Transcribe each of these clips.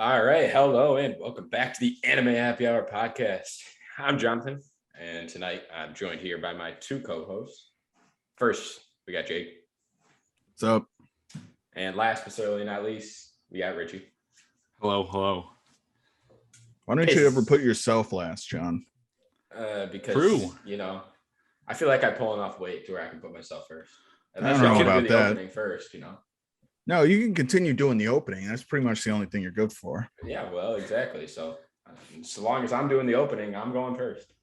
All right, hello and welcome back to the Anime Happy Hour podcast. I'm Jonathan, and tonight I'm joined here by my two co-hosts. First, we got Jake. What's up? And last but certainly not least, we got Richie. Hello. Why don't you ever put yourself last, John? Because, True. I feel like I pull enough weight to where I can put myself first. I don't know about that. Opening first, No, you can continue doing the opening. That's pretty much the only thing you're good for. Yeah, well, exactly. So long as I'm doing the opening, I'm going first.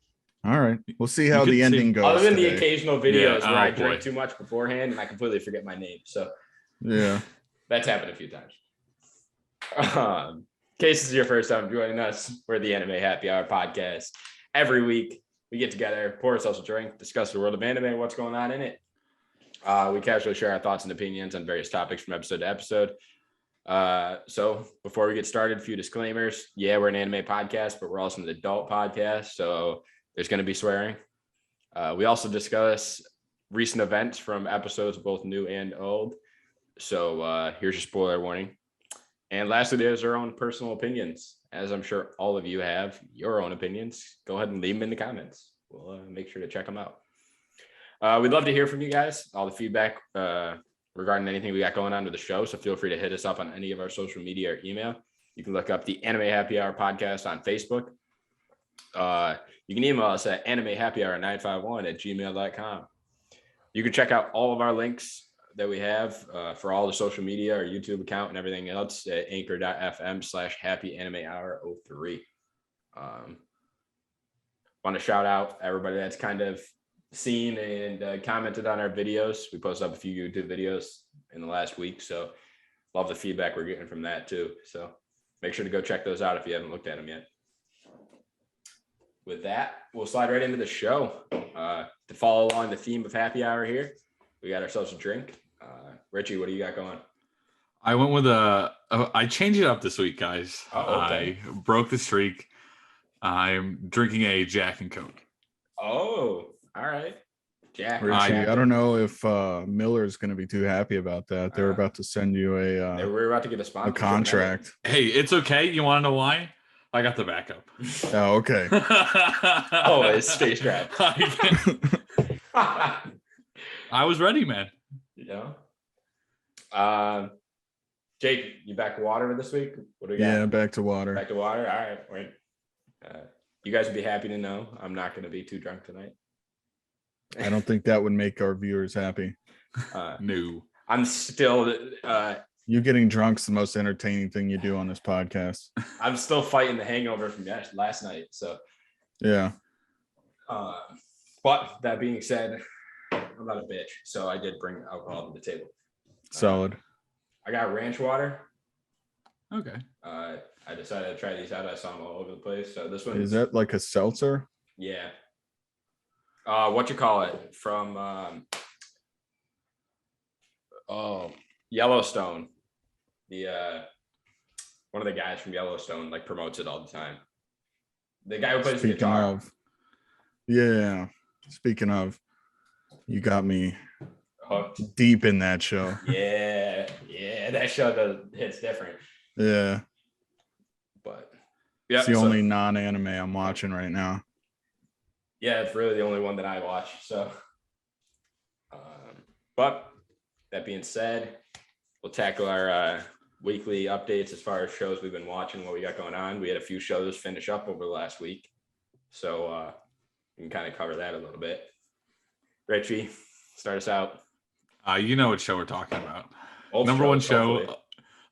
All right. We'll see how the ending goes. Other than today. the occasional videos where I drink too much beforehand and I completely forget my name. So yeah, that's happened a few times. In case this is your first time joining us, we're the Anime Happy Hour podcast. Every week we get together, pour ourselves a drink, discuss the world of anime and what's going on in it. We casually share our thoughts and opinions on various topics from episode to episode. So before we get started, a few disclaimers. Yeah, we're an anime podcast, but we're also an adult podcast, so there's going to be swearing. We also discuss recent events from episodes, both new and old. So here's your spoiler warning. And lastly, there's our own personal opinions. As I'm sure all of you have your own opinions, go ahead and leave them in the comments. We'll make sure to check them out. We'd love to hear from you guys, all the feedback regarding anything we got going on with the show. So feel free to hit us up on any of our social media or email. You can look up the Anime Happy Hour podcast on Facebook. You can email us at animehappyhour951@gmail.com. You can check out all of our links that we have for all the social media, our YouTube account and everything else at anchor.fm/happyanimehour03. Want to shout out everybody that's kind of seen and commented on our videos. We posted up a few YouTube videos in the last week, so love the feedback we're getting from that too. So make sure to go check those out if you haven't looked at them yet. With that, we'll slide right into the show. To follow along the theme of happy hour here, we got ourselves a drink. Richie, what do you got going? I went with I changed it up this week, guys. Oh, okay. I broke the streak. I'm drinking a Jack and Coke. Oh, all right. Jack. Richie, I don't know if Miller is going to be too happy about that. They're about to send you we're about to get a contract. Hey, it's okay. You want to know why? I got the backup. Oh, okay. It's stay strapped. I was ready, man. Jake, you back to water this week? What do we got? Yeah, back to water. Back to water. All right. You guys would be happy to know I'm not going to be too drunk tonight. I don't think that would make our viewers happy. No. I'm still you getting drunk's the most entertaining thing you do on this podcast. I'm still fighting the hangover from last night. So yeah. But that being said, I'm not a bitch, so I did bring alcohol to the table. Solid. I got ranch water. Okay. I decided to try these out. I saw them all over the place. So this one is that like a seltzer? Yeah. What you call it from Yellowstone. The one of the guys from Yellowstone like promotes it all the time. The guy who plays the guitar. Speaking of, you got me hooked deep in that show. Yeah, that show hits different. Yeah. But it's the only non-anime I'm watching right now. Yeah, it's really the only one that I watch. So, but that being said, we'll tackle our weekly updates as far as shows we've been watching, what we got going on. We had a few shows finish up over the last week, so we can kind of cover that a little bit. Richie, start us out. You know what show we're talking about. Number one show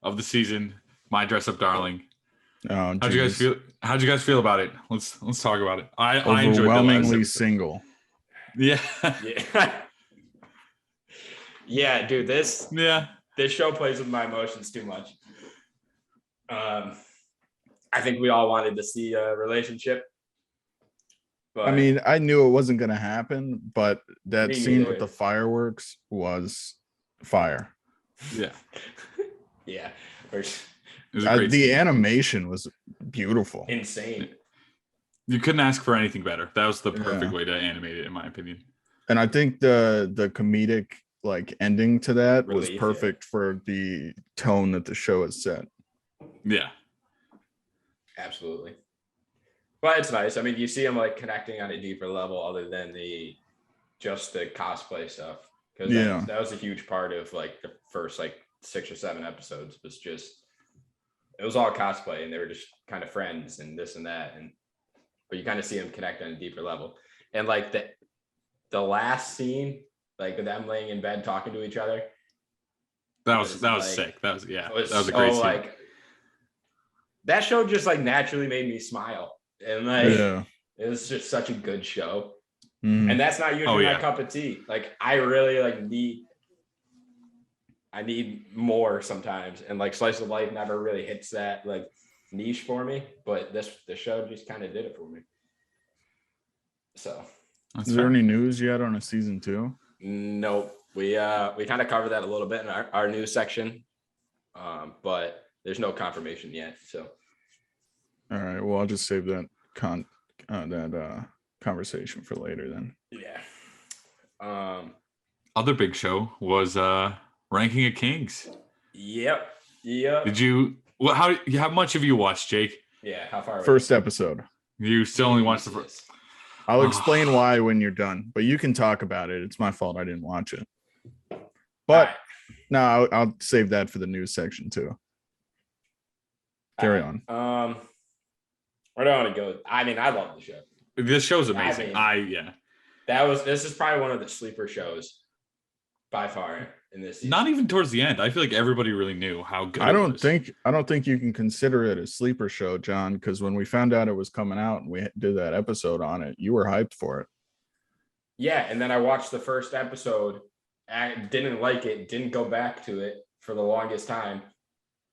of the season, My Dress Up Darling. Oh, how'd you guys feel about it? Let's talk about it. I enjoyed overwhelmingly single. Yeah. Yeah, dude, this show plays with my emotions too much. I think we all wanted to see a relationship. But I mean, I knew it wasn't going to happen, but that scene with the fireworks was fire. Yeah. Yeah. The animation was beautiful. Insane. You couldn't ask for anything better. That was the perfect way to animate it, in my opinion. And I think the comedic ending to that was perfect for the tone that the show has set. Yeah. Absolutely. But it's nice. I mean, you see them like connecting on a deeper level other than just the cosplay stuff. Because that was a huge part of like the first like 6 or 7 episodes was just, it was all cosplay and they were just kind of friends and this and that. But you kind of see them connect on a deeper level. And like the last scene, like them laying in bed talking to each other. That was sick. That was a great scene. Like, that show just like naturally made me smile. And like it was just such a good show. And that's not usually my cup of tea. Like I really like I need more sometimes. And like slice of life never really hits that like niche for me. But the show just kind of did it for me. So is there any news yet on a season 2? Nope. We kind of covered that a little bit in our news section. But there's no confirmation yet. So all right. Well, I'll just save that conversation for later then. Yeah. Other big show was Ranking of Kings. Yep. Did you how much have you watched, Jake? Yeah, how far? First episode. You still only watched the first. I'll explain why when you're done, but you can talk about it. It's my fault I didn't watch it. But no, I'll save that for the news section too. Carry on. Where do I want to go? I mean, I love the show. This show's amazing. This is probably one of the sleeper shows by far in this season. Not even towards the end. I feel like everybody really knew how good I don't think you can consider it a sleeper show, John, because when we found out it was coming out and we did that episode on it, you were hyped for it. Yeah, and then I watched the first episode. I didn't like it, didn't go back to it for the longest time.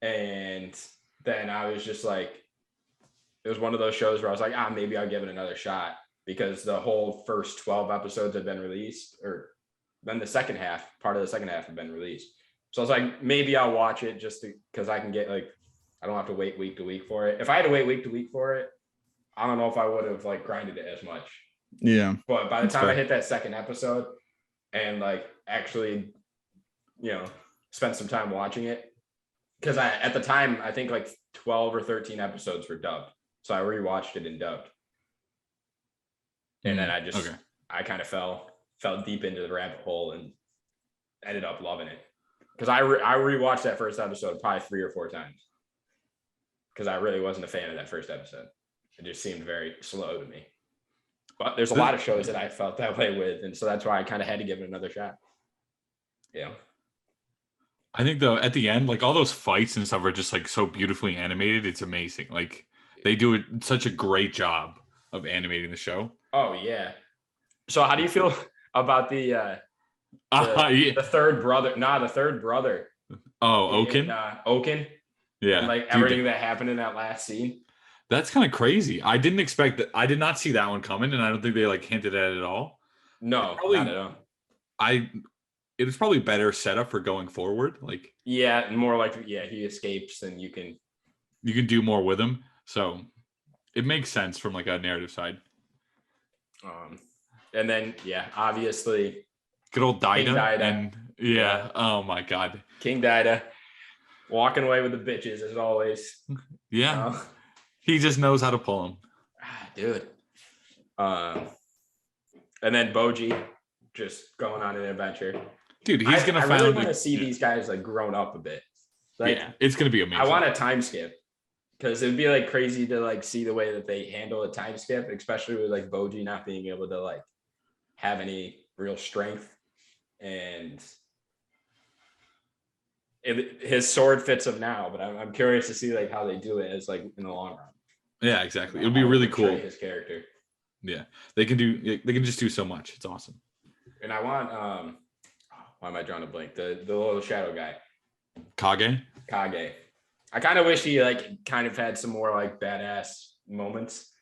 And then I was just like, it was one of those shows where I was like, maybe I'll give it another shot because the whole first 12 episodes have been released, or then part of the second half have been released. So I was like, maybe I'll watch it just because I can get like, I don't have to wait week to week for it. If I had to wait week to week for it, I don't know if I would have like grinded it as much. Yeah. But by the time I hit that second episode and like actually, spent some time watching it, because at the time, I think like 12 or 13 episodes were dubbed. So I rewatched it in dubbed. And then I kind of fell deep into the rabbit hole and ended up loving it. Because I rewatched that first episode probably 3 or 4 times. Because I really wasn't a fan of that first episode. It just seemed very slow to me. But there's a lot of shows that I felt that way with. And so that's why I kind of had to give it another shot. Yeah. I think though, at the end, like all those fights and stuff are just like so beautifully animated. It's amazing. Like they do such a great job of animating the show. Oh yeah. So how do you feel about the third brother? The third brother. Oh, Oaken. Oaken. Yeah. And like everything that happened in that last scene. That's kind of crazy. I didn't expect that. I did not see that one coming, and I don't think they like hinted at it at all. No, not at all. It was probably better setup for going forward. Like more like he escapes and you can do more with him. So it makes sense from like a narrative side. And then obviously good old Dida. And oh my god. King Dida walking away with the bitches as always. Yeah. He just knows how to pull them. Dude. And then Boji just going on an adventure. Dude, he's gonna. I really want to see these guys like grown up a bit. Like, it's gonna be amazing. I want a time skip because it'd be like crazy to like see the way that they handle a time skip, especially with like Boji not being able to like have any real strength, and his sword fits him now. But I'm curious to see like how they do it as like in the long run. Yeah, exactly. It would be really cool. His character. Yeah, they can just do so much. It's awesome. And I want why am I drawing a blank? The little shadow guy. Kage. I kind of wish he like kind of had some more like badass moments.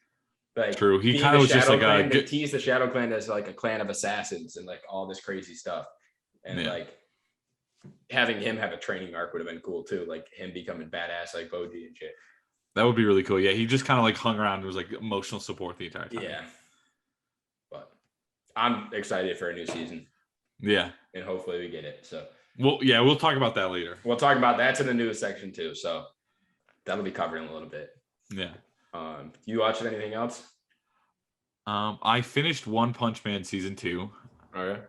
Like true. He kind of was just like they tease the Shadow Clan as like a clan of assassins and like all this crazy stuff. And like having him have a training arc would have been cool too. Like him becoming badass like Boji and shit. That would be really cool. Yeah, he just kind of like hung around and was like emotional support the entire time. Yeah. But I'm excited for a new season. Yeah. And hopefully we get it. So we'll talk about that later. We'll talk about that's in the news section too. So that'll be covered in a little bit. Yeah. You watching anything else? I finished One Punch Man season 2. Okay.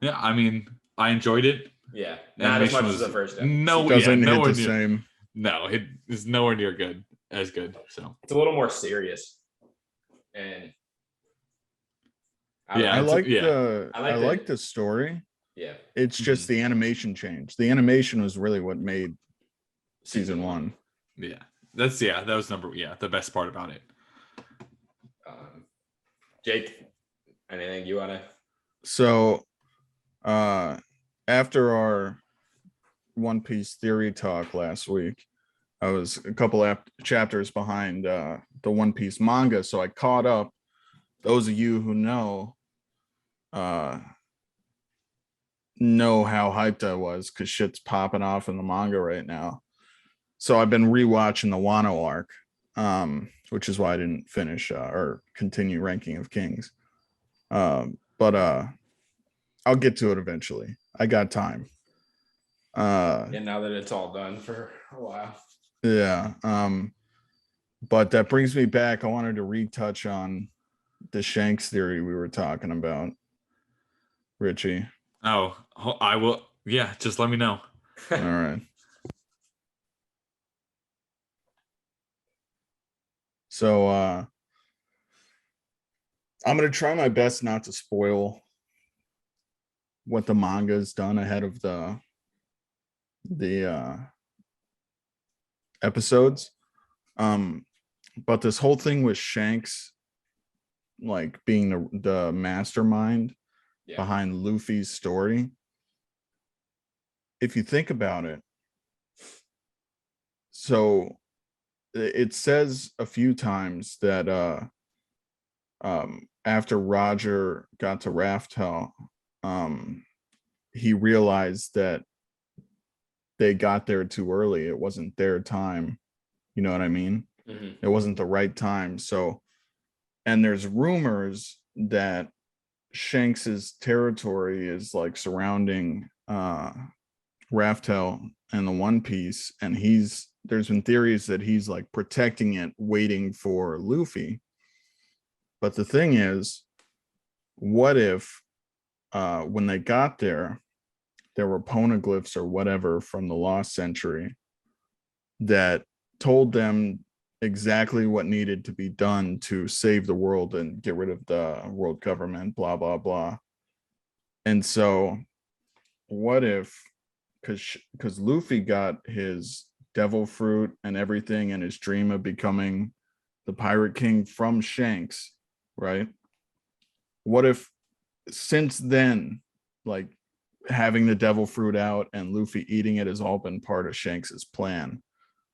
Yeah, I mean, I enjoyed it. Yeah, not as much as the first episode. Doesn't hit nowhere the near. same. No, it is nowhere near as good. So It's a little more serious, and Yeah, I know. like I like the story. Yeah, It's just the animation changed. The animation was really what made season 1. yeah, that was the best part about it. Jake, anything you want to? So, after our One Piece theory talk last week, I was a couple chapters behind the One Piece manga, so I caught up. Those of you who know how hyped I was because shit's popping off in the manga right now. So I've been rewatching the Wano arc, which is why I didn't finish or continue Ranking of Kings. But I'll get to it eventually. I got time. And now that it's all done for a while. Yeah. But that brings me back. I wanted to retouch on the Shanks theory we were talking about, Richie. Oh, I will. Yeah, just let me know. All right. So I'm gonna try my best not to spoil what the manga has done ahead of the episodes. But this whole thing with Shanks like being the mastermind behind Luffy's story. If you think about it, so it says a few times that after Roger got to Raftel, he realized that they got there too early. It wasn't their time. You know what I mean? It wasn't the right time. So, and there's rumors that Shanks's territory is like surrounding Raftel and the One Piece, and there's been theories that he's like protecting it, waiting for Luffy. But the thing is, what if when they got there were poneglyphs or whatever from the Lost Century that told them exactly what needed to be done to save the world and get rid of the world government, blah, blah, blah. And so what if, because Luffy got his devil fruit and everything in his dream of becoming the Pirate King from Shanks, right? What if since then, like having the devil fruit out and Luffy eating it has all been part of Shanks's plan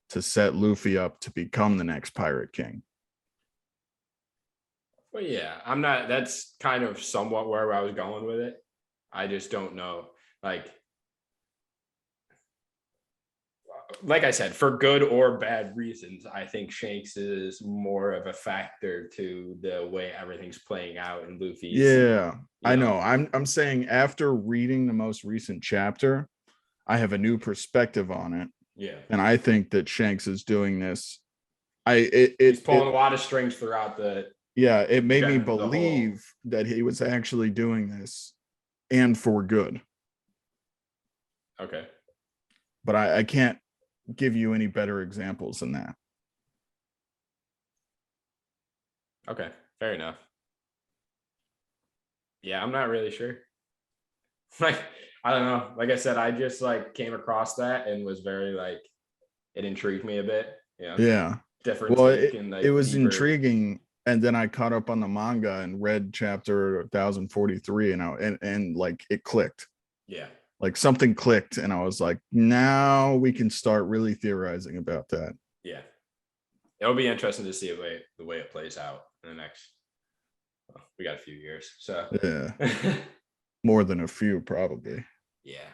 to set Luffy up to become the next Pirate King? Well, yeah, that's kind of somewhat where I was going with it. I just don't know. Like I said, for good or bad reasons, I think Shanks is more of a factor to the way everything's playing out in Luffy's. Yeah, I know. I'm saying after reading the most recent chapter, I have a new perspective on it. Yeah. And I think that Shanks is doing this. He's pulling a lot of strings throughout the. Yeah, it made me believe that he was actually doing this and for good. Okay. But I can't give you any better examples than that. Okay, fair enough. Yeah, I'm not really sure. Like, I don't know. Like I said, I just like came across that and was very like, it intrigued me a bit. Yeah. Different. Well, like, it was deeper. intriguing. And then I caught up on the manga and read chapter 1043 and like it clicked. Yeah. Like something clicked and I was like, now we can start really theorizing about that. Yeah. It'll be interesting to see the way it plays out in the next, we got a few years. So yeah. More than a few, probably. Yeah.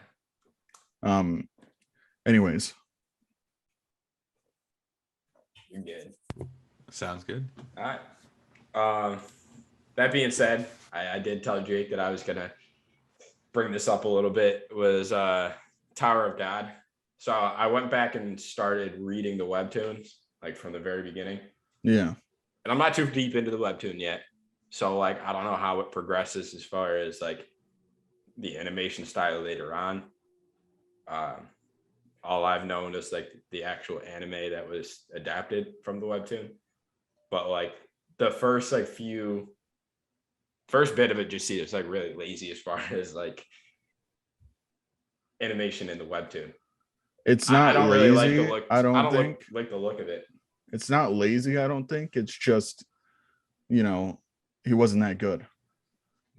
Anyways. You're good. Sounds good. All right. That being said, I did tell Jake that I was gonna bring this up a little bit. It was Tower of God. So I went back and started reading the webtoons like from the very beginning. Yeah. And I'm not too deep into the webtoon yet. So like I don't know how it progresses as far as like the animation style later on. All I've known is like the actual anime that was adapted from the webtoon. But like the first bit of it just seems like really lazy as far as like animation in the webtoon. It's I not don't lazy. really like the look. I I don't don't think like the look of it. it's not lazy. I don't think it's just, you know, he wasn't that good.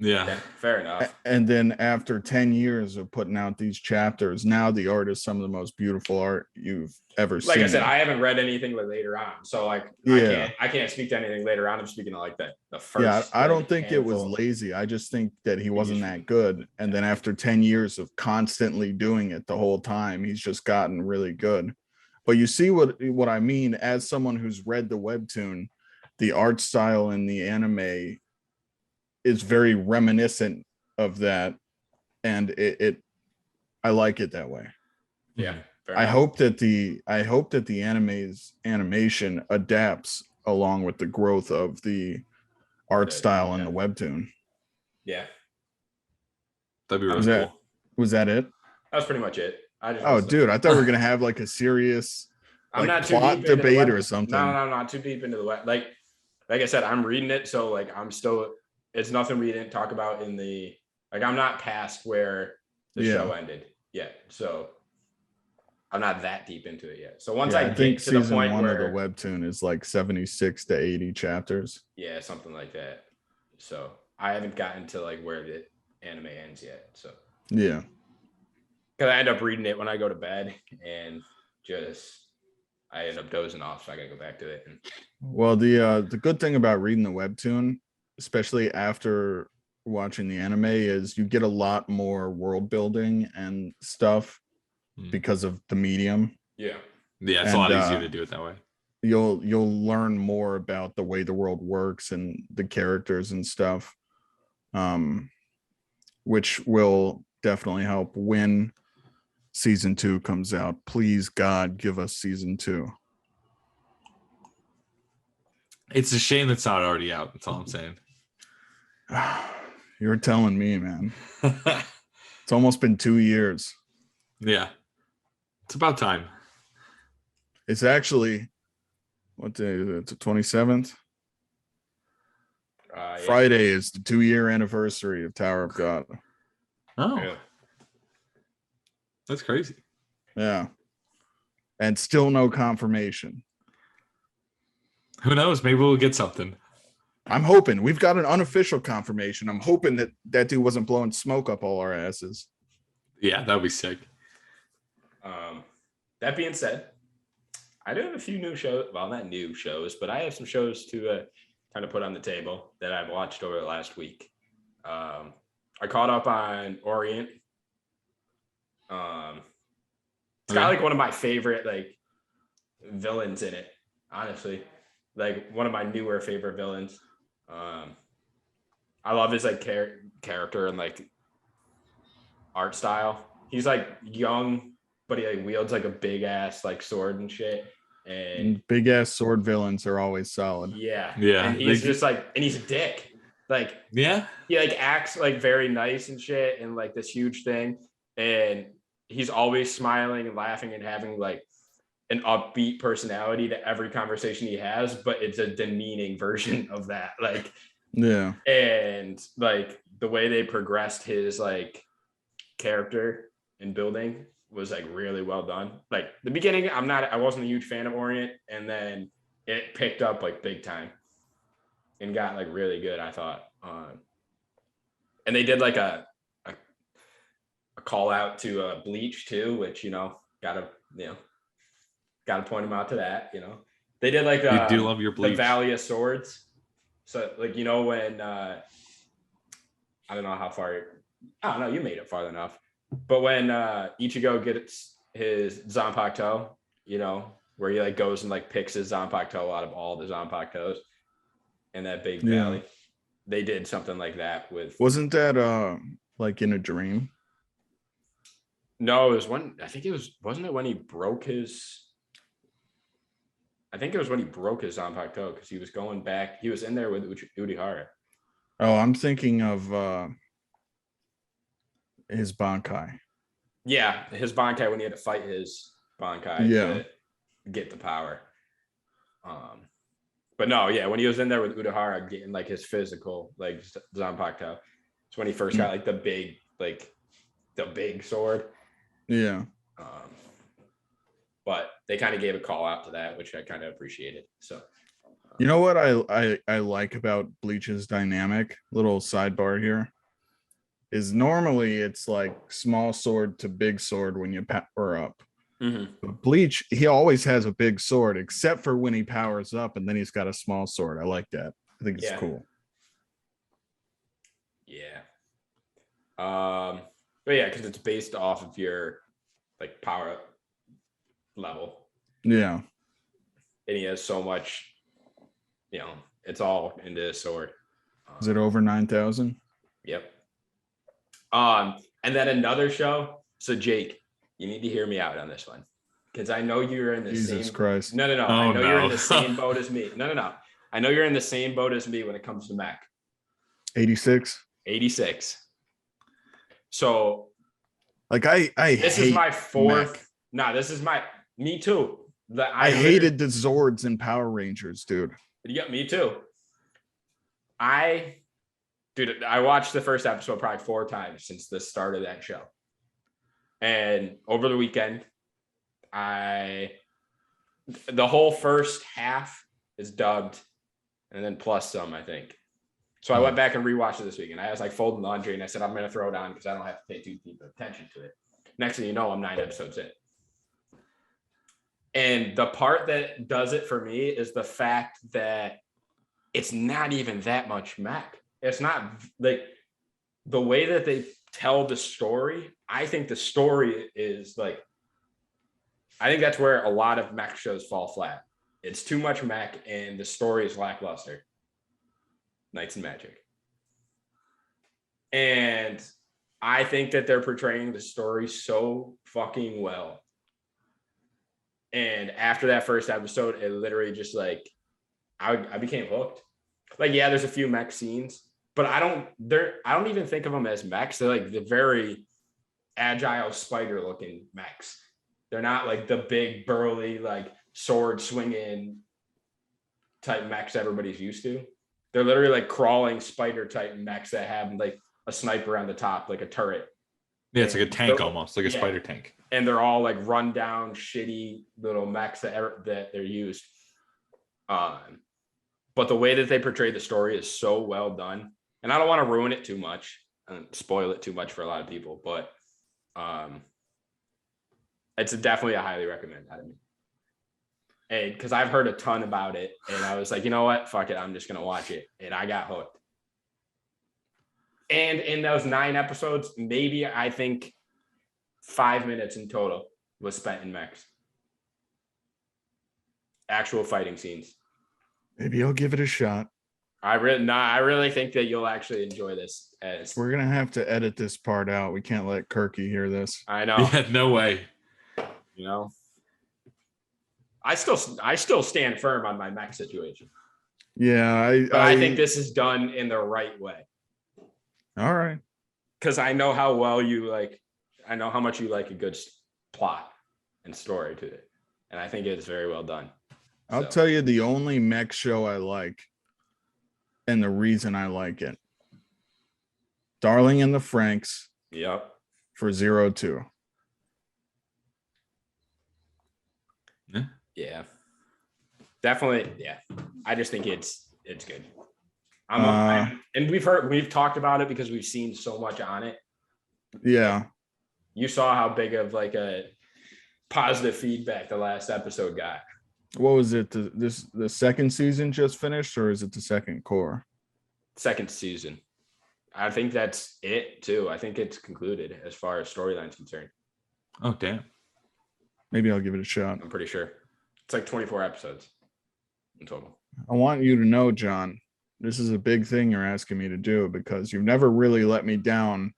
Yeah. Fair enough. And then after 10 years of putting out these chapters, now the art is some of the most beautiful art you've ever seen. Like I said, I haven't read anything like later on, so like I can't speak to anything later on. I'm speaking to like the first. Yeah, I don't think handful. it was lazy. I just think that he wasn't that good. And then after 10 years of constantly doing it the whole time, he's just gotten really good. But you see what I mean, as someone who's read the webtoon, the art style in the anime is very reminiscent of that, and I like it that way. Yeah. I hope that the anime's animation adapts along with the growth of the art style in the webtoon. Yeah. That'd be really cool. Was that it? That was pretty much it. Dude, I thought we were gonna have like a serious I'm not plot debate or something. No, I'm not too deep into the web. Like I said, I'm reading it, so like I'm still. It's nothing we didn't talk about in the. Like I'm not past where the show ended yet, so I'm not that deep into it yet. So once I think get to the season point 1 where of the webtoon is like 76 to 80 chapters. Yeah, something like that. So I haven't gotten to like where the anime ends yet. So yeah, because I end up reading it when I go to bed, and I end up dozing off, so I gotta go back to it. Well, the good thing about reading the webtoon, especially after watching the anime, is you get a lot more world building and stuff because of the medium. Yeah, it's a lot easier to do it that way. You'll learn more about the way the world works and the characters and stuff, which will definitely help when season 2 comes out. Please, God, give us season 2. It's a shame that's not already out. That's all I'm saying. You're telling me, man. It's almost been 2 years. Yeah. It's about time. It's actually, what day is it? It's the 27th. yeah. Friday is the 2-year anniversary of Tower of God. Oh. Yeah. That's crazy. Yeah. And still no confirmation. Who knows? Maybe we'll get something. I'm hoping. We've got an unofficial confirmation. I'm hoping that dude wasn't blowing smoke up all our asses. Yeah, that would be sick. That being said, I do have a few new shows. Well, not new shows, but I have some shows to kind of put on the table that I've watched over the last week. I caught up on Orient. It's got like one of my favorite like villains in it, honestly. Like one of my newer favorite villains. I love his like character and like art style. He's like young, but he like wields like a big ass like sword and shit. And big ass sword villains are always solid. Yeah. And he's just like, and he's a dick. Like, yeah, he like acts like very nice and shit, and like this huge thing. And he's always smiling and laughing and having like an upbeat personality to every conversation he has, but it's a demeaning version of that. Like, yeah. And like the way they progressed his like character and building was like really well done. Like the beginning, I wasn't a huge fan of Orient, and then it picked up like big time and got like really good, I thought. And they did like a call out to Bleach too, which gotta point them out to that. They did like you do love your Bleach. The Valley of Swords. So like when I don't know how far. I don't know. You made it far enough. But when Ichigo gets his Zanpakuto, where he like goes and like picks his Zanpakuto out of all the Zanpakutos in that big valley, they did something like that with. Wasn't that like in a dream? No, it was when I think it was. Wasn't it when he broke his? I think it was when he broke his Zanpakuto because he was going back. He was in there with Urahara. Oh, I'm thinking of his Bankai. Yeah, his Bankai when he had to fight his Bankai to get the power. But no, yeah, when he was in there with Urahara getting like his physical like Zanpakuto, it's when he first got like the big sword. Yeah. But they kind of gave a call out to that, which I kind of appreciated. So, you know what I like about Bleach's dynamic? Little sidebar here is normally it's like small sword to big sword when you power up. But Bleach, he always has a big sword, except for when he powers up, and then he's got a small sword. I like that. I think it's cool. Yeah. But yeah, because it's based off of your like power up level. Yeah. And he has so much, it's all into his sword. Is it over 9,000? Yep. And then another show. So Jake, you need to hear me out on this one. Because I know you're in the Jesus same. Christ. No. Oh, I know no. you're in the same boat as me. No. I know you're in the same boat as me when it comes to mech. 86. 86. So like I this hate is my fourth. mech. No, this is me too. I hated the Zords and Power Rangers, dude. Yeah, me too. I watched the first episode probably 4 times since the start of that show. And over the weekend, the whole first half is dubbed and then plus some, I think. So I went back and rewatched it this weekend. I was like folding laundry and I said, I'm going to throw it on because I don't have to pay too deep attention to it. Next thing you know, I'm 9 episodes in. And the part that does it for me is the fact that it's not even that much mech. It's not like the way that they tell the story. I think the story is like, I think that's where a lot of mech shows fall flat. It's too much mech and the story is lackluster. Knights and Magic. And I think that they're portraying the story so fucking well. And after that first episode, it literally just like, I became hooked. Like, yeah, there's a few mech scenes, but I don't even think of them as mechs. They're like the very agile spider looking mechs. They're not like the big burly, like sword swinging type mechs everybody's used to. They're literally like crawling spider type mechs that have like a sniper on the top, like a turret. Yeah, it's like a tank almost, like a spider tank. And they're all like run down, shitty little mechs that they're used. But the way that they portray the story is so well done. And I don't want to ruin it too much and spoil it too much for a lot of people, but it's definitely a highly recommend out of me. And because I've heard a ton about it, and I was like, you know what? Fuck it. I'm just going to watch it. And I got hooked. And in those 9 episodes, maybe I think 5 minutes in total was spent in mechs. Actual fighting scenes. Maybe I'll give it a shot. I really think that you'll actually enjoy this. We're gonna have to edit this part out. We can't let Kirky hear this. I know. Yeah, no way. You know, I still stand firm on my mech situation. Yeah, I think this is done in the right way. All right. Because I know how well I know how much you like a good plot and story to it. And I think it's very well done. I'll tell you the only mech show I like and the reason I like it. Darling in the Franxx. Yep. For 02. Yeah. Definitely. Yeah. I just think it's good. And we've talked about it because we've seen so much on it. Yeah. You saw how big of like a positive feedback the last episode got. What was it? The second season just finished, or is it the second core? Second season. I think that's it too. I think it's concluded as far as storyline's concerned. Oh, damn. Maybe I'll give it a shot. I'm pretty sure. It's like 24 episodes in total. I want you to know, John, this is a big thing you're asking me to do because you've never really let me down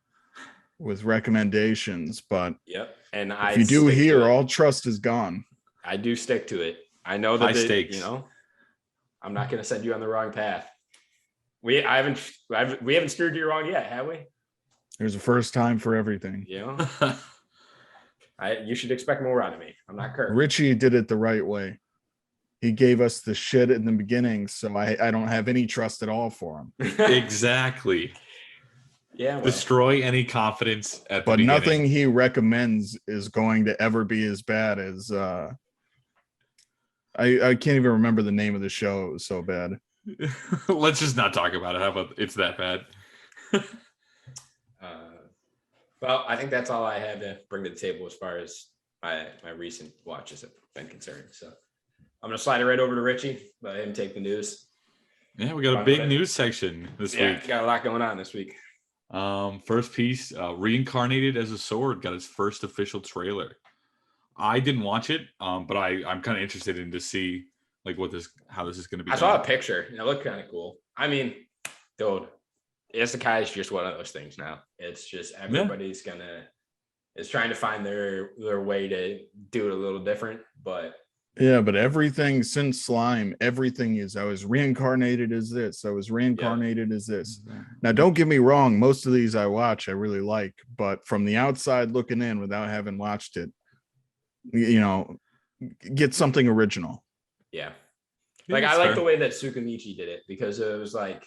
with recommendations. But yep. And if you do here, all trust is gone. I do stick to it. I know High that stakes. I'm not going to send you on the wrong path. We haven't steered you wrong yet, have we? There's a first time for everything. You should expect more out of me. I'm not Kirk. Richie did it the right way. He gave us the shit in the beginning, so I don't have any trust at all for him. Exactly. Yeah. Well. Destroy any confidence at the But beginning. nothing he recommends is going to ever be as bad as I can't even remember the name of the show. It was so bad. Let's just not talk about it. How about it's that bad? Well, I think that's all I have to bring to the table as far as my recent watches have been concerned. So I'm going to slide it right over to Richie, let him take the news. Yeah, we got a big news section this week. Got a lot going on this week. First piece, Reincarnated as a Sword got its first official trailer. I didn't watch it, but I'm kind of interested in to see like how this is going to be. I saw a picture and it looked kind of cool. I mean, dude, isekai is just one of those things now. It's just everybody's is trying to find their way to do it a little different, but yeah, but everything since Slime, everything is I was reincarnated as this. I was reincarnated as this. Now, don't get me wrong, most of these I watch I really like, but from the outside looking in without having watched it, get something original. Yeah. Like I like the way that Tsukamichi did it because it was like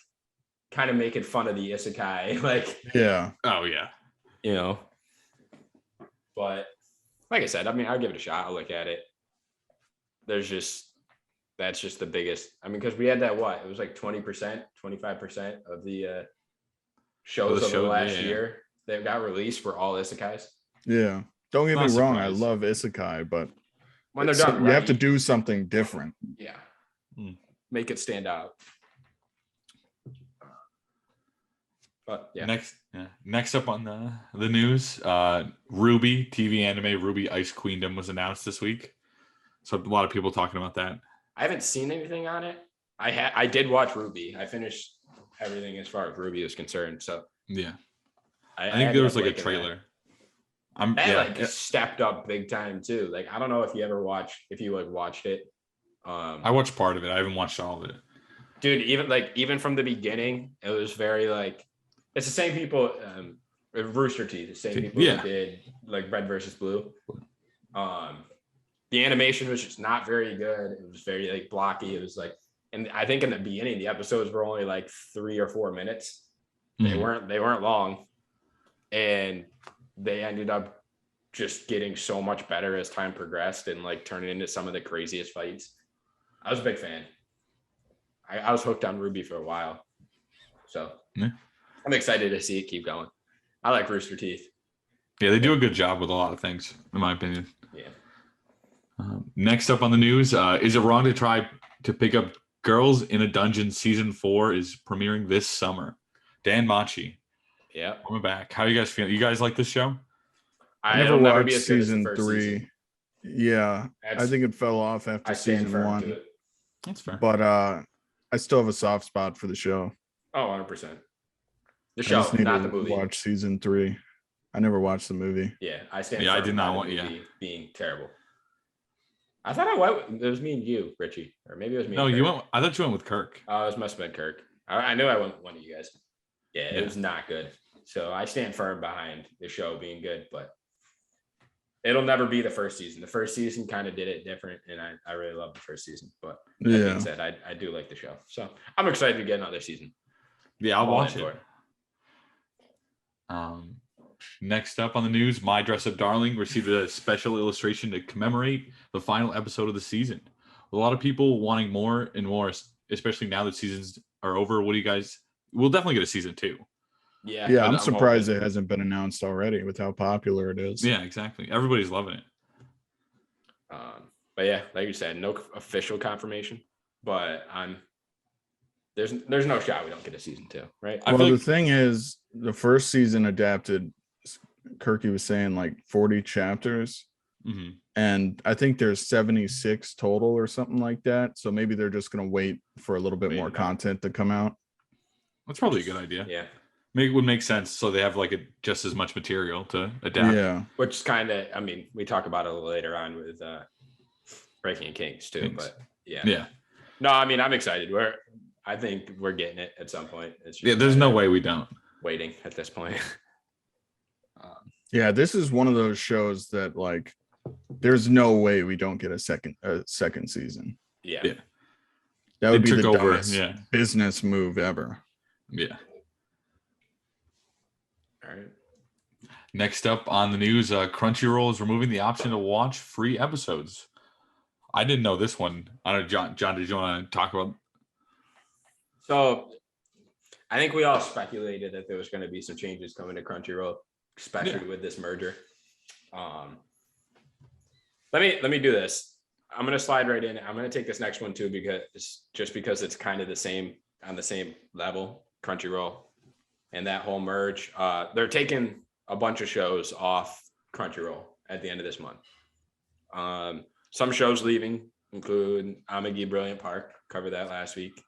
kind of making fun of the isekai. Like, yeah. Oh, yeah. But like I said, I mean, I'll give it a shot. I'll look at it. That's just the biggest. I mean, because we had that, it was like 20%, 25% of the shows of the last year that got released for all isekais. Yeah. Don't get me wrong. I love isekai, but when they're done, you have to do something different. Yeah. Make it stand out. But yeah. Next up on the news, Ruby TV anime Ruby Ice Queendom was announced this week. So a lot of people talking about that. I haven't seen anything on it. I did watch Ruby. I finished everything as far as Ruby is concerned. So yeah, I think there was like a trailer. Stepped up big time too. Like I don't know if you watched it. I watched part of it. I haven't watched all of it. Dude, even from the beginning, it was very like it's the same people. Rooster Teeth, the same people who did like Red versus Blue. The animation was just not very good. It was very like blocky. It was like, and I think in the beginning, the episodes were only like 3 or 4 minutes. They weren't long, and they ended up just getting so much better as time progressed and like turning into some of the craziest fights. I was a big fan. I was hooked on Ruby for a while, so I'm excited to see it keep going. I like Rooster Teeth. Yeah, they do a good job with a lot of things, in my opinion. Yeah. Next up on the news, is it wrong to try to pick up Girls in a Dungeon season 4 is premiering this summer. Dan Machi. Yeah. Coming back. How are you guys feeling? You guys like this show? I never watched season 3. Yeah. I think it fell off after season 1. That's fair. But I still have a soft spot for the show. Oh, 100%. The show, not the movie. Watch season 3. I never watched the movie. Yeah, I stand. Yeah, I did not want. Being terrible. I thought it was me and you, Richie, or maybe it was me. No, you went. I thought you went with Kirk. Oh, it must have been Kirk. I knew I went with one of you guys. Yeah, it was not good. So I stand firm behind the show being good, but it'll never be the first season. The first season kind of did it different, and I really love the first season. But that being said, I do like the show, so I'm excited to get another season. Yeah, I'll watch it. Next up on the news, My Dress Up Darling received a special illustration to commemorate the final episode of the season. A lot of people wanting more and more, especially now that seasons are over. What do you guys? We'll definitely get a season 2. Yeah, I'm surprised it hasn't been announced already with how popular it is. Yeah, exactly. Everybody's loving it. But yeah, like you said, no official confirmation, but there's no shot we don't get a season 2, right? Well, the thing is, the first season adapted, Kirky was saying, like 40 chapters. Mm-hmm. And I think there's 76 total or something like that. So maybe they're just going to wait for a little bit more content to come out. That's probably a good idea. Yeah. It would make sense. So they have like just as much material to adapt. Yeah. Which kind of, we talk about it later on with Breaking Kings too, Kings. but yeah. Yeah. No, I mean I'm excited. I think we're getting it at some point. It's just Yeah, there's no way we don't. waiting at this point. Yeah, this is one of those shows that like there's no way we don't get a second season. Yeah. Yeah. That would It be the took over, dumbest yeah. business move ever. Yeah. All right. Next up on the news, Crunchyroll is removing the option to watch free episodes. I didn't know this one. I don't know, John, did you want to talk about? So I think we all speculated that there was going to be some changes coming to Crunchyroll, especially with this merger. Let me do this. I'm going to slide right in. I'm going to take this next one too, because it's kind of the same on the same level, Crunchyroll and that whole merge. They're taking a bunch of shows off Crunchyroll at the end of this month. Some shows leaving include Amagi Brilliant Park. Covered that last week.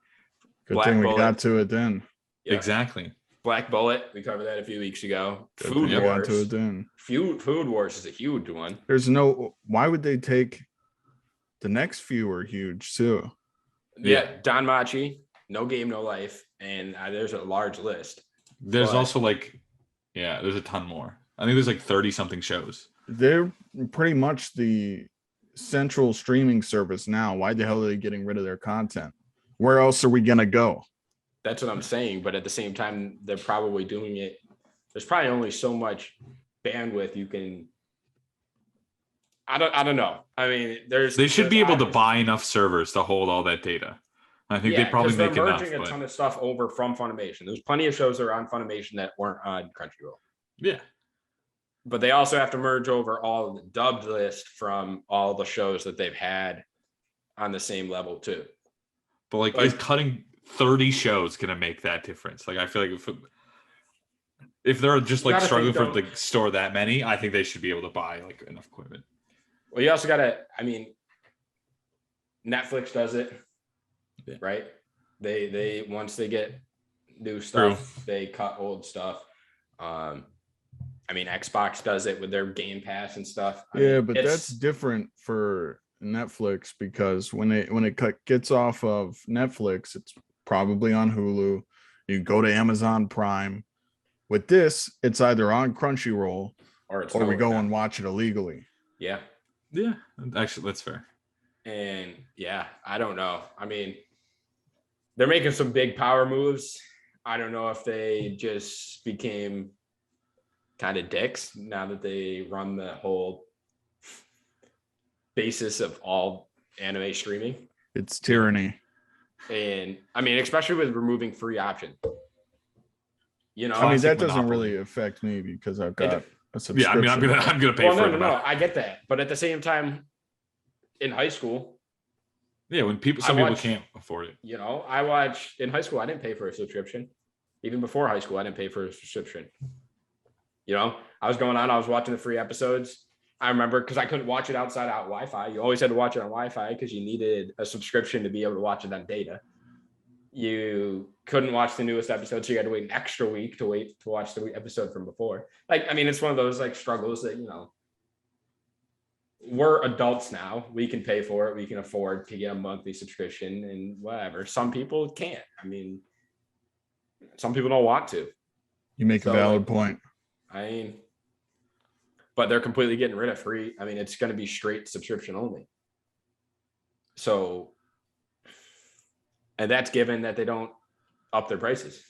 Good Black thing we Bullet. got to it then. Yeah. Exactly. Black Bullet. We covered that a few weeks ago. Good Food thing we got to Wars. it then. Food Wars is a huge one. There's no. Why would they take the next few? Are huge too. Yeah, Don Machi, No Game, No Life, and there's a large list. There's But- also there's a ton more. I think there's 30 something shows. They're pretty much the central streaming service now. Why the hell are they getting rid of their content? Where else are we gonna go? That's what I'm saying. But at the same time, they're probably doing it. There's probably only so much bandwidth you can. I don't know. I mean, They should be able to buy enough servers to hold all that data. I think they probably 'cause they're make enough. merging a But ton of stuff over from Funimation. There's plenty of shows that are on Funimation that weren't on Crunchyroll. yeah, But they also have to merge over all of the dubbed list from all the shows that they've had on the same level too. but is cutting 30 shows gonna make that difference? I feel like if they're just You gotta struggling think, for store that many, I think they should be able to buy enough equipment. Well, you also gotta. I mean, Netflix does it, Yeah. right? They once they get new stuff, they cut old stuff. I mean, Xbox does it with their Game Pass and stuff. I Yeah, mean, but it's- that's different for Netflix because when it gets off of Netflix, it's probably on Hulu. You go to Amazon Prime. With this, it's either on Crunchyroll or it's or we nowhere go now. and watch it illegally. Yeah, Yeah, actually, that's fair. and yeah, I don't know. I mean, they're making some big power moves. I don't know if they just became kind of dicks now that they run the whole basis of all anime streaming. It's tyranny. And I mean, especially with removing free option. You know, I mean, Classic that doesn't monopoly. really affect me because I've it- got a Yeah, subscription. I mean, I'm gonna pay well, for no, it. no, no no, matter- I get that. But at the same time, in high school, Yeah, when I some people watched- can't afford it. you know, I watched in high school, I didn't pay for a subscription. Even before high school, I didn't pay for a subscription. You know, I was watching the free episodes. I remember because I couldn't watch it outside out Wi-Fi. You always had to watch it on Wi-Fi because you needed a subscription to be able to watch it on data. You couldn't watch the newest episode, so you had to wait an extra week to watch the episode from before. I mean, it's one of those struggles that, you know, we're adults now. We can pay for it. We can afford to get a monthly subscription and whatever. Some people can't. I mean, some people don't want to. You make So, a valid point. I mean, but they're completely getting rid of free. I mean, it's going to be straight subscription only. So, and that's given that they don't up their prices.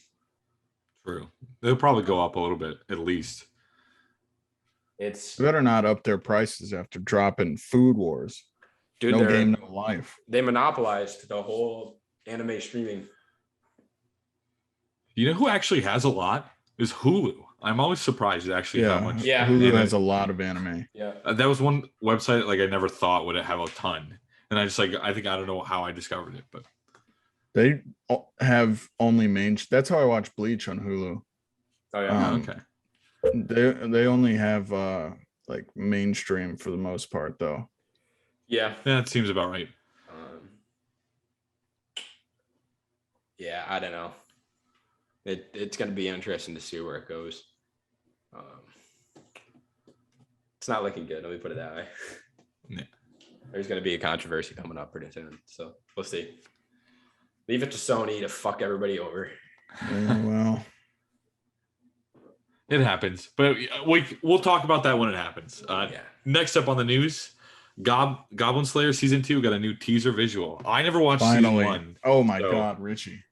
True. They'll probably go up a little bit at least. It's They better not up their prices after dropping Food Wars. dude, No game, no life. they monopolized the whole anime streaming. You know who actually has a lot is Hulu. I'm always surprised at actually how Yeah, much. Yeah. Hulu anime- has a lot of anime. Yeah. That was one website I never thought would have a ton, and I don't know how I discovered it, but They have only main. That's how I watch Bleach on Hulu. Oh yeah. Um, okay. They only have mainstream for the most part though. Yeah. Yeah, that seems about right. Yeah, I don't know. It's going to be interesting to see where it goes. It's not looking good. Let me put it that way. Yeah. There's going to be a controversy coming up pretty soon, so we'll see. Leave it to Sony to fuck everybody over. Well, it happens, but we'll talk about that when it happens. Next up on the news, Goblin Slayer season 2 got a new teaser visual. I never watched season 1. Oh my god, Richie.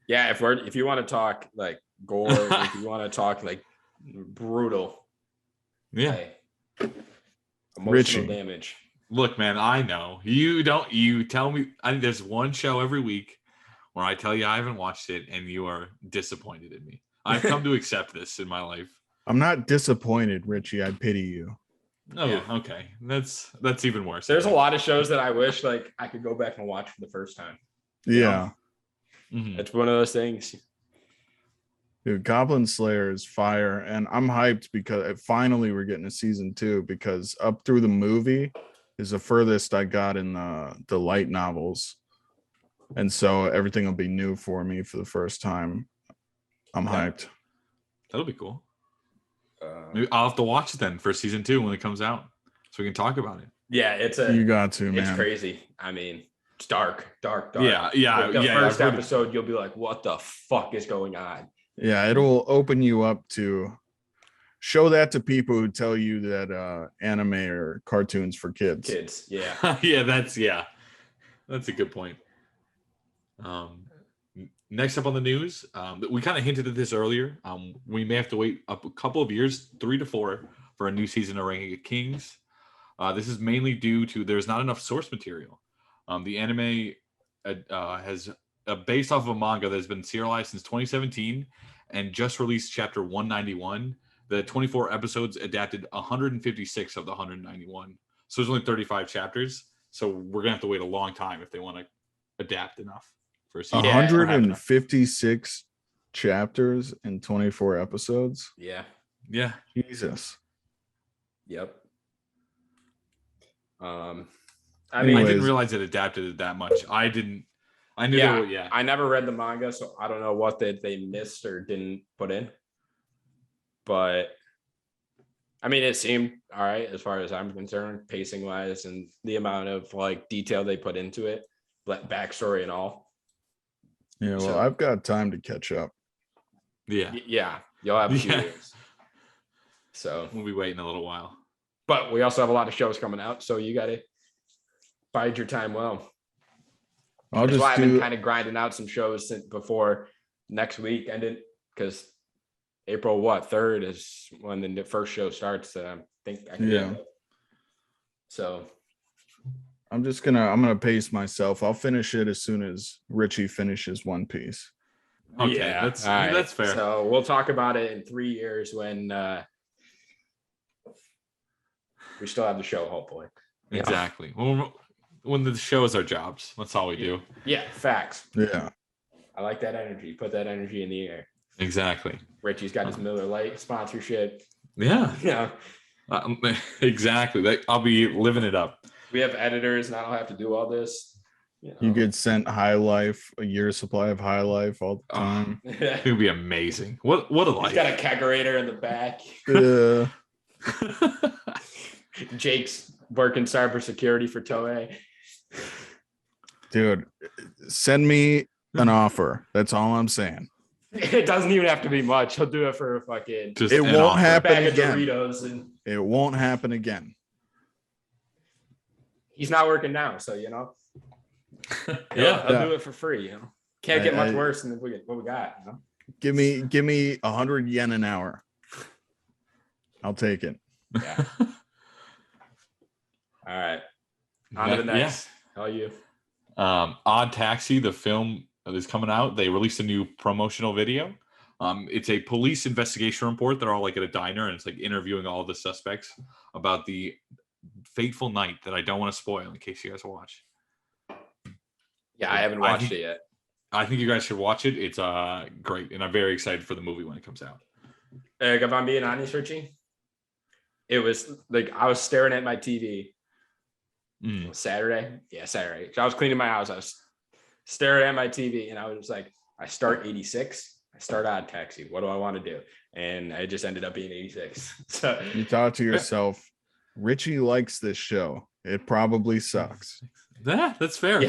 Yeah, if you want to talk like gore, if you want to talk like brutal, emotional Richie. damage. Look, man, I know you don't. You tell me. I think there's one show every week where I tell you I haven't watched it, and you are disappointed in me. I've come to accept this in my life. I'm not disappointed, Richie. I pity you. Oh, okay. That's even worse. There's a lot of shows that I wish like I could go back and watch for the first time. Yeah. Mm-hmm. It's one of those things. Dude, Goblin Slayer is fire, and I'm hyped because finally we're getting a season 2, because up through the movie is the furthest I got in the light novels. And so everything will be new for me for the first time. I'm hyped. That'll be cool. Maybe I'll have to watch it then for season 2 when it comes out, so we can talk about it. Yeah, you got to, man. It's crazy. I mean, it's dark. Yeah. Like the first episode, you'll be like, "What the fuck is going on?" Yeah, it'll open you up to show that to people who tell you that anime or cartoons for kids. Yeah. That's a good point. Next up on the news, we kind of hinted at this earlier. We may have to wait a couple of years, 3 to 4, for a new season of Ranking of Kings. This is mainly due to there's not enough source material. The anime has based off of a manga that's been serialized since 2017 and just released chapter 191. The 24 episodes adapted 156 of the 191. So there's only 35 chapters. So we're going to have to wait a long time if they want to adapt enough for a season. 156 chapters and 24 episodes. Yeah. Jesus. Yep. I didn't realize it adapted it that much. I knew. I never read the manga, so I don't know what they missed or didn't put in. But I mean, it seemed all right as far as I'm concerned, pacing wise, and the amount of like detail they put into it, like backstory and all. Yeah, well, I've got time to catch up. Yeah, you'll have a few years. So we'll be waiting a little while. But we also have a lot of shows coming out, so you got to bide your time well. I've been kind of grinding out some shows since before next week ended, because April 3rd is when the first show starts. I think. So I'm gonna pace myself. I'll finish it as soon as Richie finishes One Piece. Okay, that's fair. So we'll talk about it in 3 years when we still have the show, hopefully. Exactly. When the show is our jobs, that's all we do. Yeah, facts. Yeah, I like that energy. Put that energy in the air. Exactly. Richie's got his Miller Lite sponsorship. Yeah. Exactly. I'll be living it up. We have editors, and I don't have to do all this. You get sent High Life, a year's supply of High Life all the time. It would be amazing. What a life. He's got a kegerator in the back. Yeah. Jake's working cybersecurity for Toei. Dude, send me an offer. That's all I'm saying. It doesn't even have to be much. He'll do it for a fucking. It won't happen bag again. Of Doritos and it won't happen again. He's not working now, so I'll do it for free. Can't get much worse than what we got. Give me 100 yen an hour. I'll take it. Yeah. All right. On to the next. How are you? Odd Taxi, the film that is coming out. They released a new promotional video. It's a police investigation report. They're all like at a diner, and it's like interviewing all the suspects about the fateful night that I don't want to spoil in case you guys watch. Yeah, I haven't watched it yet. I think you guys should watch it. It's great, and I'm very excited for the movie when it comes out. If I'm being honest, Richie, it was like I was staring at my TV. Saturday. So I was cleaning my house. I was staring at my TV, and I was like, I start 86. I start Odd Taxi. What do I want to do? And I just ended up being 86. So you thought to yourself, Richie likes this show. It probably sucks. That's fair.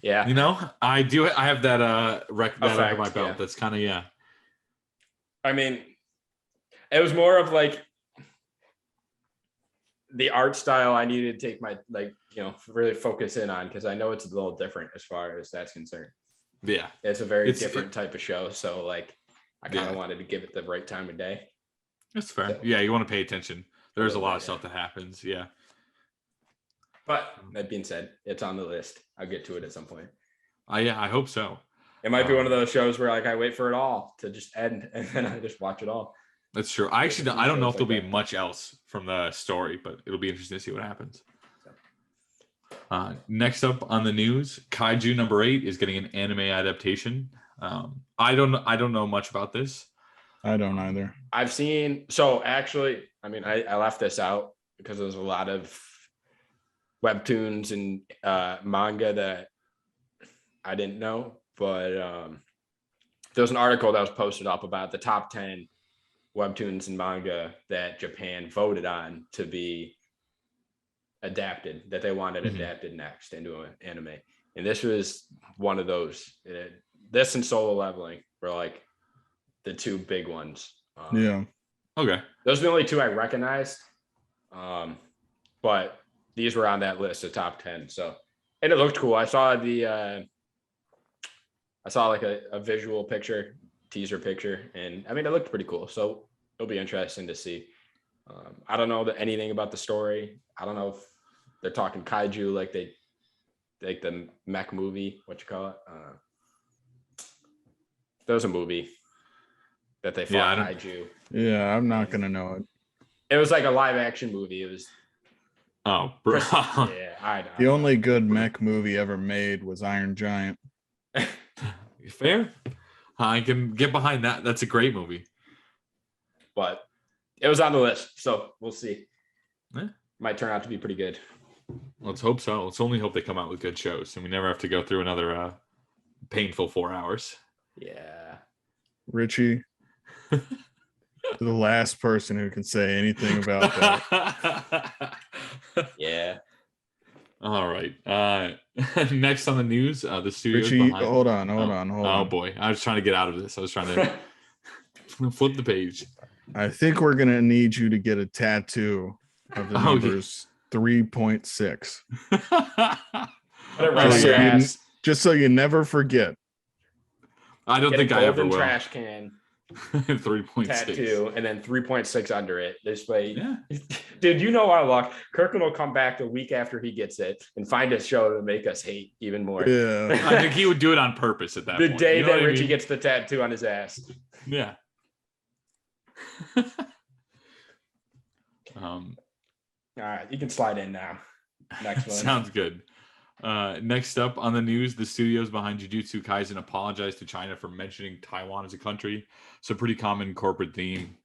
Yeah. You know, I have that that under my Effect, belt. yeah. That's kind of I mean, it was more of like the art style I needed to take my really focus in on, because I know it's a little different as far as that's concerned. Yeah. It's a very different type of show. So like I kind of wanted to give it the right time of day. That's fair. So, yeah, you want to pay attention. There's a lot of stuff that happens. Yeah. But that being said, it's on the list. I'll get to it at some point. I hope so. It might be one of those shows where like I wait for it all to just end and then I just watch it all. That's true. I don't know if there'll be much else from the story, but it'll be interesting to see what happens. Next up on the news, Kaiju number 8 is getting an anime adaptation. I don't know much about this. I don't either. I've seen, so actually, I mean, I left this out because there's a lot of webtoons and manga that I didn't know, but there was an article that was posted up about the top 10 webtoons and manga that Japan voted on to be adapted, that they wanted adapted next into an anime. And this was one of those. This and Solo Leveling were like the two big ones. Yeah. Okay. Those are the only two I recognized. But these were on that list of top 10. So, and it looked cool. I saw like a visual picture, teaser picture, and I mean, it looked pretty cool. So it'll be interesting to see. I don't know anything about the story. I don't know if they're talking kaiju like the mech movie, what you call it. There was a movie that they fought kaiju. Yeah, I'm not gonna know it. It was like a live action movie. It was. Oh, bro. Yeah, the only good mech movie ever made was Iron Giant. Fair. I can get behind that. That's a great movie. But it was on the list, so we'll see. Yeah. Might turn out to be pretty good. Let's hope so. Let's only hope they come out with good shows and we never have to go through another painful 4 hours. Yeah. Richie, the last person who can say anything about that. Yeah. All right. Next on the news, the studio. Richie, hold on. Oh boy, I was trying to get out of this. I was trying to flip the page. I think we're gonna need you to get a tattoo of the numbers 3.6. Just so you never forget. I don't think I ever will. Trash can. 3.6 tattoo and then 3.6 under it. This way, dude, you know our luck. Kirkland will come back the week after he gets it and find a show to make us hate even more. Yeah, I think he would do it on purpose at that point. The day that Richie gets the tattoo on his ass. Yeah. All right, you can slide in now. Next one. Sounds good. Next up on the news, the studios behind Jujutsu Kaisen apologized to China for mentioning Taiwan as a country. It's a pretty common corporate theme.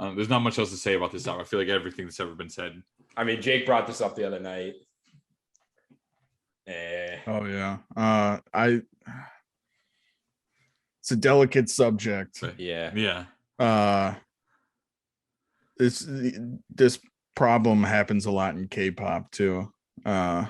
There's not much else to say about this stuff. I feel like everything that's ever been said. I mean, Jake brought this up the other night. Oh yeah. It's a delicate subject. Yeah. This problem happens a lot in K-pop too. Yeah.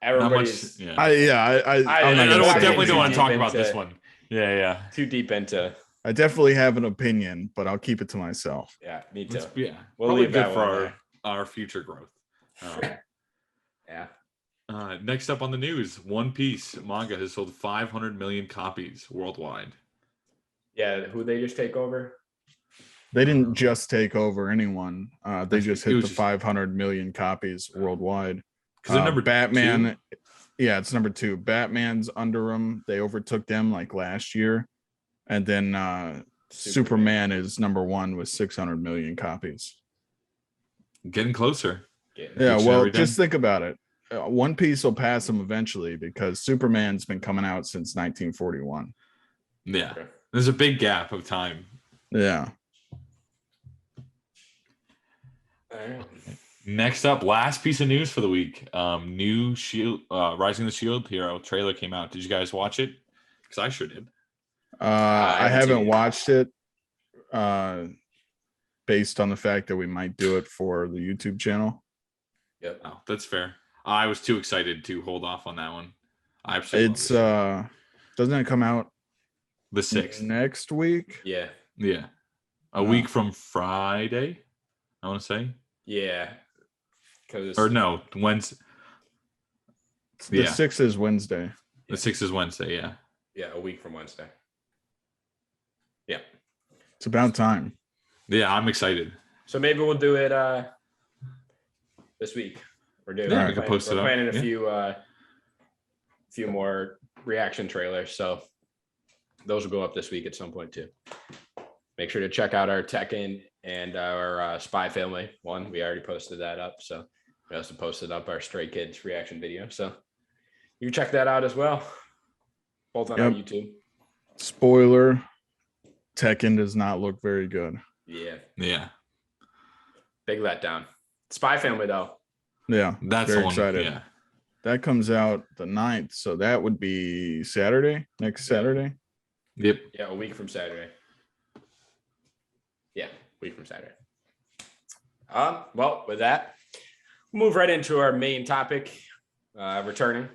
Everybody's. I definitely don't want to talk about this one. Yeah. Too deep into. I definitely have an opinion, but I'll keep it to myself. Yeah, me too. We'll leave that for our future growth. Yeah. Next up on the news, One Piece manga has sold 500 million copies worldwide. Yeah, who they just take over? They didn't just take over anyone. They just hit the 500 million copies worldwide. Because they're number Batman. 2? Yeah, it's number 2. Batman's under them. They overtook them like last year. And then Superman is number 1 with 600 million copies. Getting closer. Yeah, well, just think about it. One Piece will pass them eventually because Superman's been coming out since 1941. Yeah, there's a big gap of time. Yeah. Next up, last piece of news for the week. New Shield, Rising the Shield Hero trailer came out. Did you guys watch it? Because I sure did. I haven't watched it. based on the fact that we might do it for the YouTube channel. Yep. Oh, that's fair. I was too excited to hold off on that one. I absolutely It's doesn't it come out the 6th next week? Yeah. Yeah, a week from Friday, I want to say. Yeah. Or no, Wednesday. The 6th is Wednesday. The 6th is Wednesday. Yeah. Yeah, a week from Wednesday. Yeah. It's about time. Yeah, I'm excited. So maybe we'll do it this week. We're doing. Yeah, we can post it up. We're planning a few more reaction trailers, so those will go up this week at some point too. Make sure to check out our Tekken and our Spy Family one. We already posted that up, so we also posted up our Stray Kids reaction video. So you can check that out as well. Both on our YouTube. Spoiler: Tekken does not look very good. Yeah. Yeah. Big letdown. Spy Family though. Yeah, that's very one, excited. Yeah. That comes out the 9th, so that would be Saturday, next Saturday. Yep. Yeah, a week from Saturday. Yeah, week from Saturday. Well, with that, we'll move right into our main topic. Returning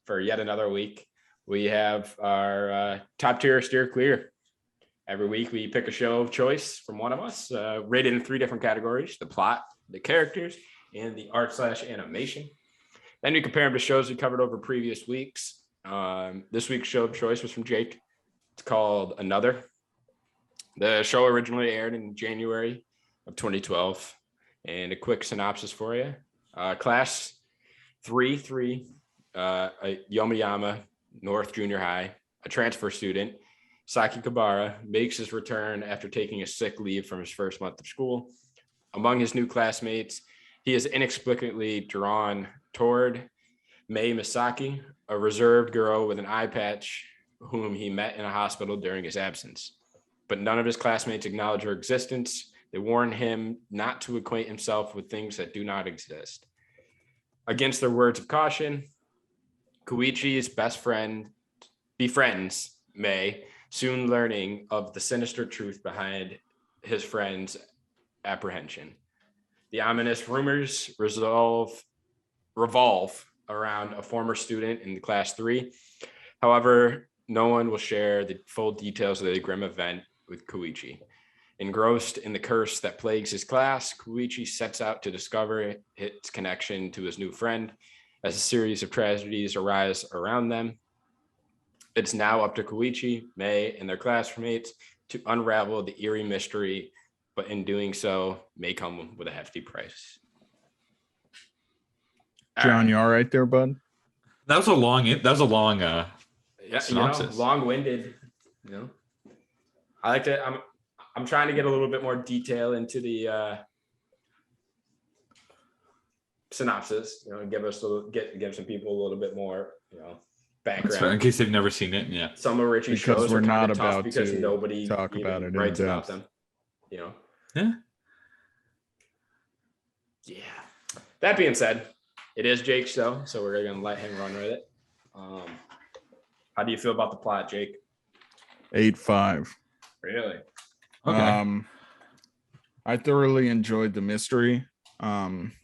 for yet another week, we have our top tier steer clear. Every week we pick a show of choice from one of us, rated in 3 different categories: the plot, the characters, and the art/animation. Then we compare them to shows we covered over previous weeks. This week's show of choice was from Jake. It's called Another. The show originally aired in January of 2012. And a quick synopsis for you. Class 3-3, Yomayama North Junior High, a transfer student, Saki Kabara, makes his return after taking a sick leave from his first month of school. Among his new classmates, he is inexplicably drawn toward Mei Misaki, a reserved girl with an eye patch whom he met in a hospital during his absence. But none of his classmates acknowledge her existence. They warn him not to acquaint himself with things that do not exist. Against their words of caution, Koichi's best friend befriends Mei, soon learning of the sinister truth behind his friend's apprehension. The ominous rumors revolve around a former student in class 3. However, no one will share the full details of the grim event with Koichi. Engrossed in the curse that plagues his class, Koichi sets out to discover its connection to his new friend. As a series of tragedies arise around them, it's now up to Koichi, Mei, and their classmates to unravel the eerie mystery, but in doing so, may come with a hefty price. John, you all right there, bud? That was a long synopsis. Long-winded. I like to. I'm trying to get a little bit more detail into the synopsis. Give some people a little bit more background in case they've never seen it. Yeah, some of Richie's shows we're are not kind of tough about because to nobody talk about it writes in about depth. them. Yeah. Yeah. That being said, it is Jake's show, so we're gonna let him run with it. How do you feel about the plot, Jake? 8.5. Really? Okay. I thoroughly enjoyed the mystery. The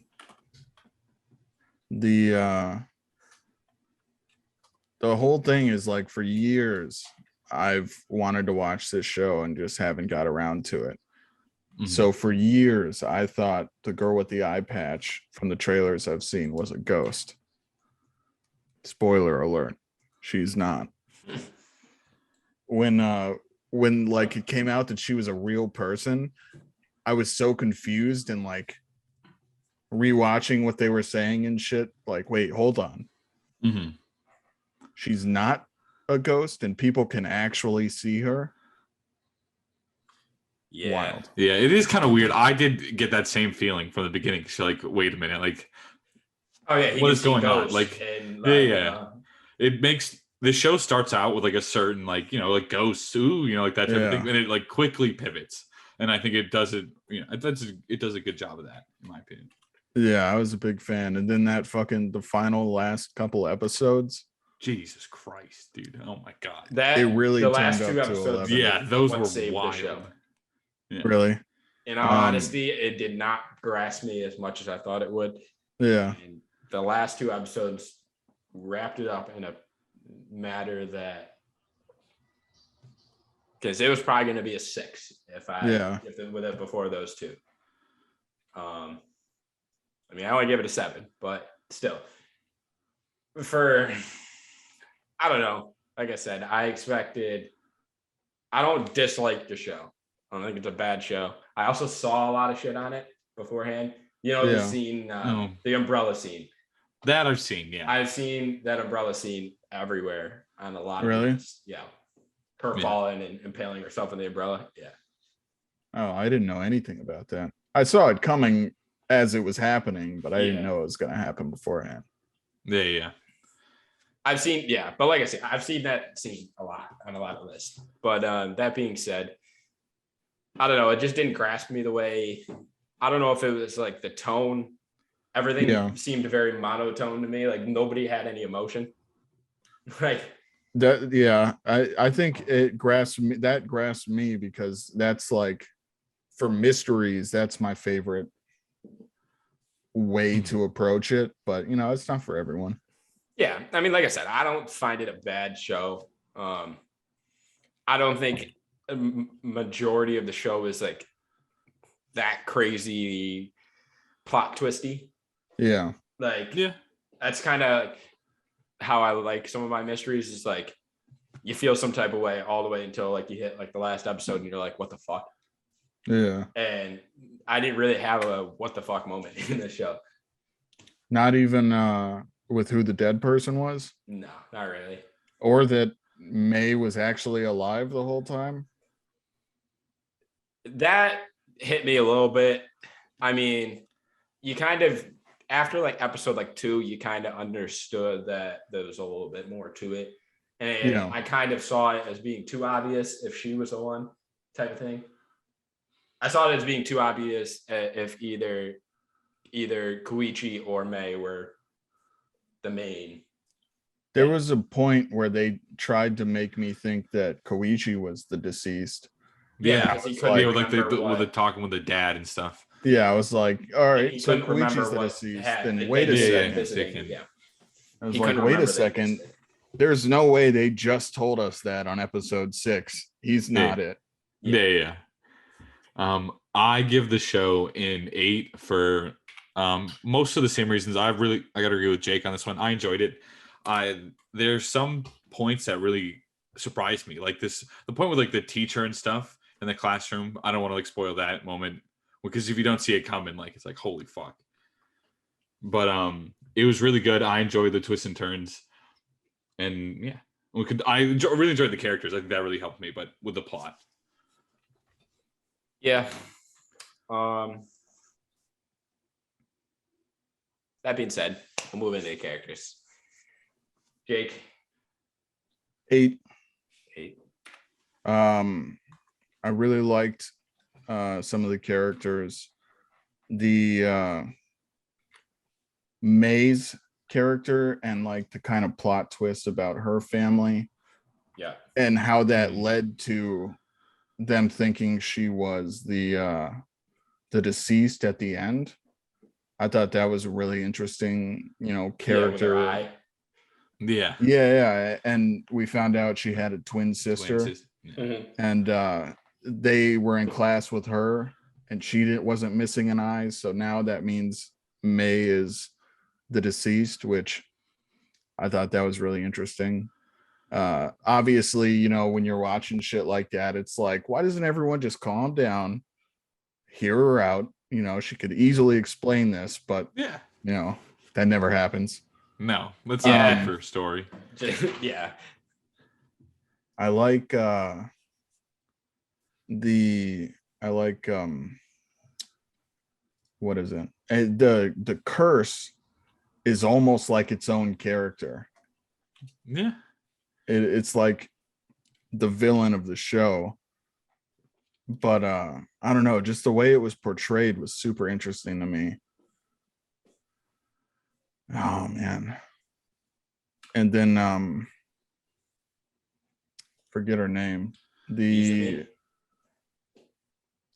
whole thing is like, for years I've wanted to watch this show and just haven't got around to it. Mm-hmm. So for years I thought the girl with the eye patch from the trailers I've seen was a ghost. Spoiler alert, she's not. When like it came out that she was a real person, I was so confused and like rewatching what they were saying and shit. Like, wait, hold on. Mm-hmm. She's not a ghost and people can actually see her. Yeah. Wild. Yeah, it is kind of weird. I did get that same feeling from the beginning. So like, wait a minute, like, oh yeah, what is going on? Like, it makes the show starts out with like a certain like ghosts, like that type of thing, and it like quickly pivots. And I think it does it. It does a good job of that, in my opinion. Yeah, I was a big fan, and then the final last couple episodes. Jesus Christ, dude! Oh my God, it really the turned last up 2 to episodes. 11. Yeah, those were wild. Yeah. Really? In all honesty, it did not grasp me as much as I thought it would. Yeah. And the last 2 episodes wrapped it up in a matter that, because it was probably going to be a 6 with it before those 2. I mean, I only give it a 7, but still, I don't know. Like I said, I don't dislike the show. I don't think it's a bad show. I also saw a lot of shit on it beforehand. The scene, the umbrella scene. That I've seen, yeah. I've seen that umbrella scene everywhere on a lot of videos. Yeah. Her falling and impaling herself in the umbrella. Yeah. Oh, I didn't know anything about that. I saw it coming as it was happening, but I didn't know it was going to happen beforehand. Yeah. I've seen, but like I said, I've seen that scene a lot on a lot of lists. But that being said, I don't know. It just didn't grasp me the way. I don't know if it was like the tone. Everything seemed very monotone to me. Like nobody had any emotion. Like that. Yeah, I think it grasped me. That grasped me because that's like, for mysteries, that's my favorite way to approach it. But it's not for everyone. Yeah, I mean, like I said, I don't find it a bad show. I don't think a majority of the show is like that crazy plot twisty. Yeah. Like, that's kind of how I like some of my mysteries, is like you feel some type of way all the way until like you hit like the last episode and you're like, what the fuck? Yeah. And I didn't really have a what the fuck moment in this show. Not even with who the dead person was? No, not really. Or that May was actually alive the whole time? That hit me a little bit. I mean, you kind of, after like episode like 2, you kind of understood that there was a little bit more to it. And I kind of saw it as being too obvious if she was the one, type of thing. I saw it as being too obvious if either Koichi or May were the main. There was a point where they tried to make me think that Koichi was the deceased. Yeah, with the talking with the dad and stuff. Yeah, I was like, all right, so Koichi's the deceased. Then wait a second. I was like, wait a second. There's no way they just told us that on episode 6. He's not it. Yeah. I give the show an 8 for most of the same reasons. I gotta agree with Jake on this one. I enjoyed it. There's some points that really surprised me, like the point with like the teacher and stuff in the classroom. I don't want to like spoil that moment, because if you don't see it coming, like it's like holy fuck. But it was really good. I enjoyed the twists and turns, and really enjoyed the characters. I think that really helped me, but with the plot. Yeah. That being said, we'll move into the characters. Jake. 8. I really liked some of the characters. The May's character and like the kind of plot twist about her family. Yeah. And how that led to them thinking she was the deceased at the end. I thought that was a really interesting, character. Yeah. And we found out she had a twin sister. And they were in class with her, and she wasn't missing an eye. So now that means May is the deceased, which I thought that was really interesting. Obviously, when you're watching shit like that, it's like, why doesn't everyone just calm down, hear her out? She could easily explain this, but that never happens. No, that's not for story. Yeah. I like what is it? The curse is almost like its own character. Yeah. It's like the villain of the show. But I don't know, just the way it was portrayed was super interesting to me. Oh man. And then forget her name.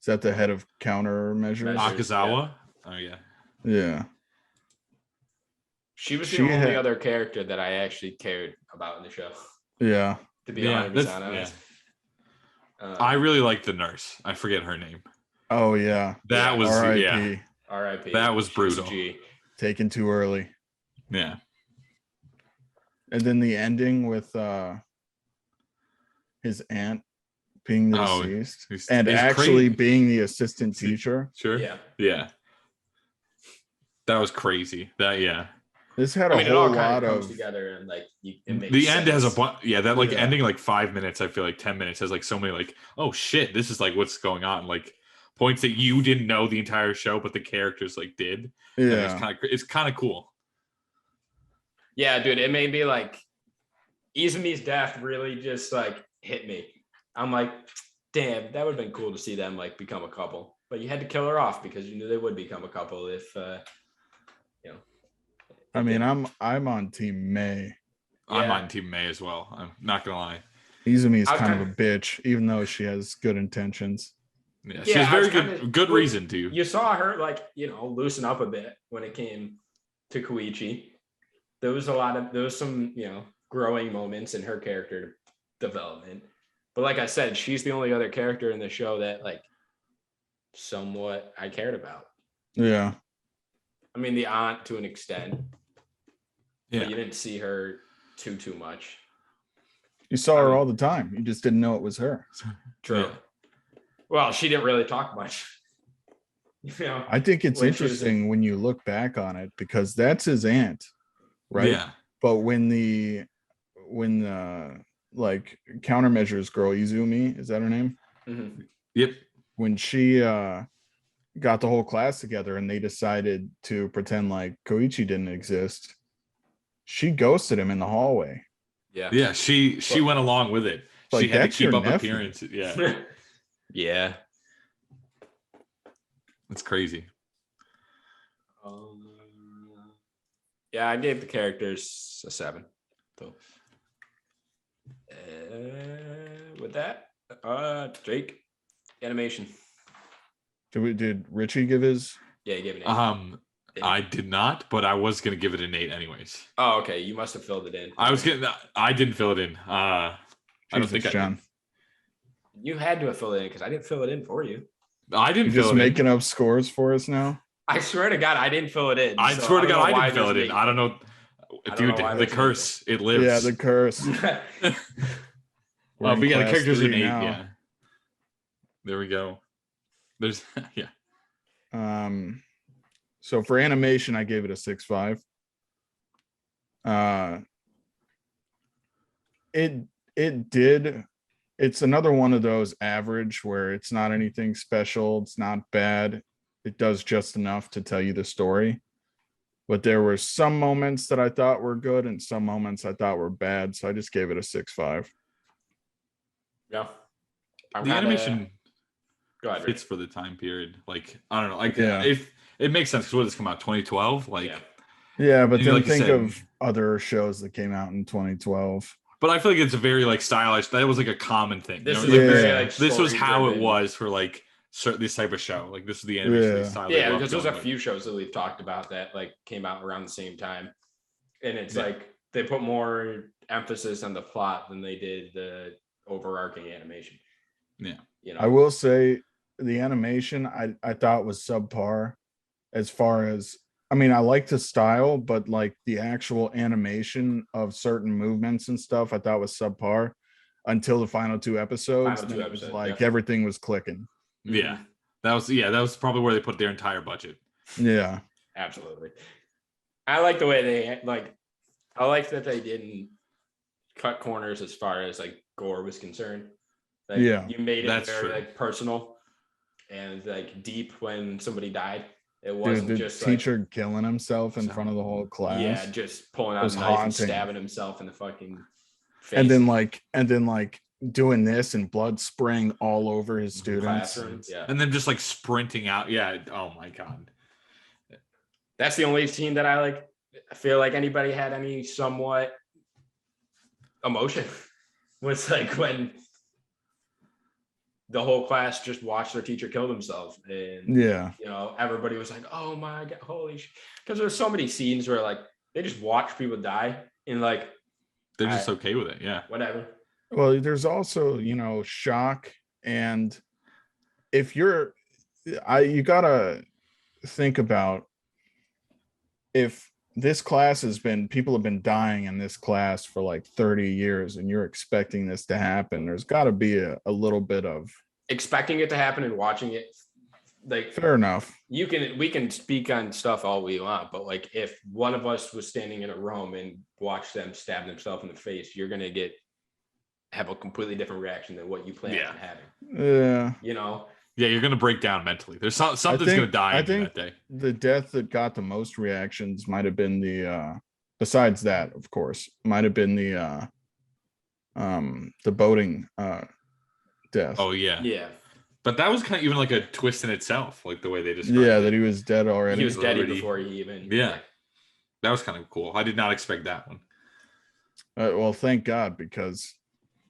Is that the head of countermeasures? Akazawa. Oh yeah. Yeah. She was the She only had- other character that I actually cared about in the show. Yeah. To be Yeah, 100% that's- honest. I really like the nurse. I forget her name. Oh yeah. That was R.I.P. R.I.P. That was She a brutal. G. Taken too early. Yeah. And then the ending with his aunt being the deceased and it's actually crazy. being the assistant teacher. Sure. Yeah. Yeah. That was crazy. This had I a mean, it all whole kind lot of comes of together and like it makes the sense. end has a bunch. Yeah, that like Yeah. ending like 5 minutes. I feel like 10 minutes has like so many like, oh shit, this is like what's going on. Like points that you didn't know the entire show, but the characters like did. And yeah. it's kind of cool. Yeah, dude, it made me like Izumi's death really just like hit me. I'm like, damn, that would have been cool to see them like become a couple. But you had to kill her off because you knew they would become a couple if I mean, I'm on Team May. I'm Yeah. on Team May as well. I'm not gonna lie. Izumi's I was kind of a kinda- bitch, even though she has good intentions. Yeah, she Yeah, has I was very kinda- good well, reason to. You saw her like, loosen up a bit when it came to Koichi. There was some, growing moments in her character development. But like I said, she's the only other character in the show that like somewhat I cared about. Yeah. I mean, the aunt to an extent, Yeah. but you didn't see her too much. You saw I her mean- all the time. You just didn't know it was her. True. Yeah. Well, she didn't really talk much. I think it's When she was- interesting when you look back on it because that's his aunt, right? Yeah. But when the like countermeasures girl Izumi, is that her name? Mhm. Yep. When she got the whole class together and they decided to pretend like Koichi didn't exist, she ghosted him in the hallway. Yeah. Yeah. She went along with it. Like, She had to that's keep your up nephew. appearances. Yeah. Yeah. That's crazy. Yeah, I gave the characters a 7. So, with that, Jake, animation. Did Richie give his? Yeah, you gave it an 8. I did not, but I was gonna give it an 8 anyways. Oh, okay. You must have filled it in. I didn't fill it in. I don't think Jesus, I John. did. You had to have filled it in because I didn't fill it in for you. I You're didn't fill just it making in. up scores for us now. I swear to God, I didn't fill it in. I so swear to don't God, know I why didn't fill it there's in. an I don't know. don't Dude, know why the there's an curse, it lives. Yeah, the curse. 8. We're in but yeah, the class character's an 3 8. now. Yeah. There we go. There's yeah. So for animation, I gave it a 6.5. It's another one of those average where it's not anything special, it's not bad. It does just enough to tell you the story. But there were some moments that I thought were good and some moments I thought were bad. So I just gave it a 6.5. Yeah. The animation Go ahead, fits Rick. for the time period. Like I don't know. Like Yeah. if it makes sense because what did this come out? 2012. Like, Yeah. Yeah, but And then like you think said- of other shows that came out in 2012. but I feel like it's a very like stylish. That was like a common thing. This you is know? a Like, very Yeah. like this was how it story-driven- was for like this type of show. Like this is the animation Yeah. style. they Yeah, loved because there's a going with. few shows that we've talked about that like came out around the same time, and it's Yeah. like they put more emphasis on the plot than they did the overarching animation. Yeah. I will say the animation I thought was subpar as far as I mean, I like the style, but like the actual animation of certain movements and stuff, I thought was subpar until the final 2 episodes. Final 2 Then it was episodes, like yeah. everything was clicking. Yeah. That was probably where they put their entire budget. Yeah. Absolutely. I like the way they like. I like that they didn't cut corners as far as like gore was concerned. Like, Yeah, you made it that's very true. like personal and like deep when somebody died. It Dude, wasn't the just teacher killing himself in So- front of the whole class. yeah, just pulling out was a knife and haunting. stabbing himself in the fucking face. and then like doing this and blood spraying all over his students. classroom. Yeah, And then just like sprinting out. Yeah. Oh my God. that's the only scene that I like. I feel like anybody had any somewhat emotion was like when the whole class just watched their teacher kill themselves, and you know, everybody was like, "Oh my god, holy shit!" Because there's so many scenes where like they just watch people die, and like they're just okay with it. Yeah, whatever. Well, there's also, you know, shock, and if you're, you gotta think about if this class has been, people have been dying in this class for like 30 years and you're expecting this to happen, there's got to be a little bit of expecting it to happen and watching it. Like, fair enough. We can speak on stuff all we want, but like if one of us was standing in a room and watched them stab themselves in the face, you're gonna have a completely different reaction than what you plan on having. Yeah. You know? Yeah, you're gonna break down mentally. There's something's gonna die in that day. The death that got the most reactions might have been the besides that, of course, might have been the boating death. Oh yeah. Yeah. But that was kind of even like a twist in itself, like the way they described Yeah, it. that he was dead already. He was dead before he even. Yeah. That was kind of cool. I did not expect that one. Well, thank God, because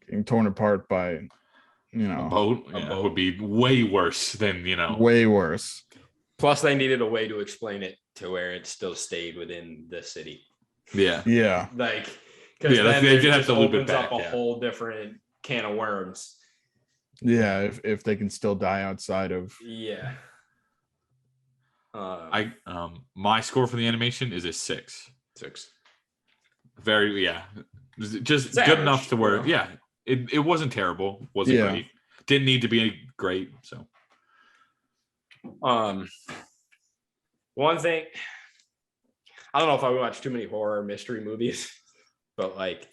getting torn apart by, you know, A boat would be way worse than, you know. way worse. Plus, they needed a way to explain it to where it still stayed within the city. Yeah. Yeah. Like, because then they it did have just to loop it opens up back, a whole different can of worms. Yeah, if they can still die outside of. Yeah. My score for the animation is a 6. 6. Very just It's good average, enough to where you know? it wasn't terrible, wasn't great, didn't need to be great. So one thing, I don't know if I watch too many horror mystery movies, but like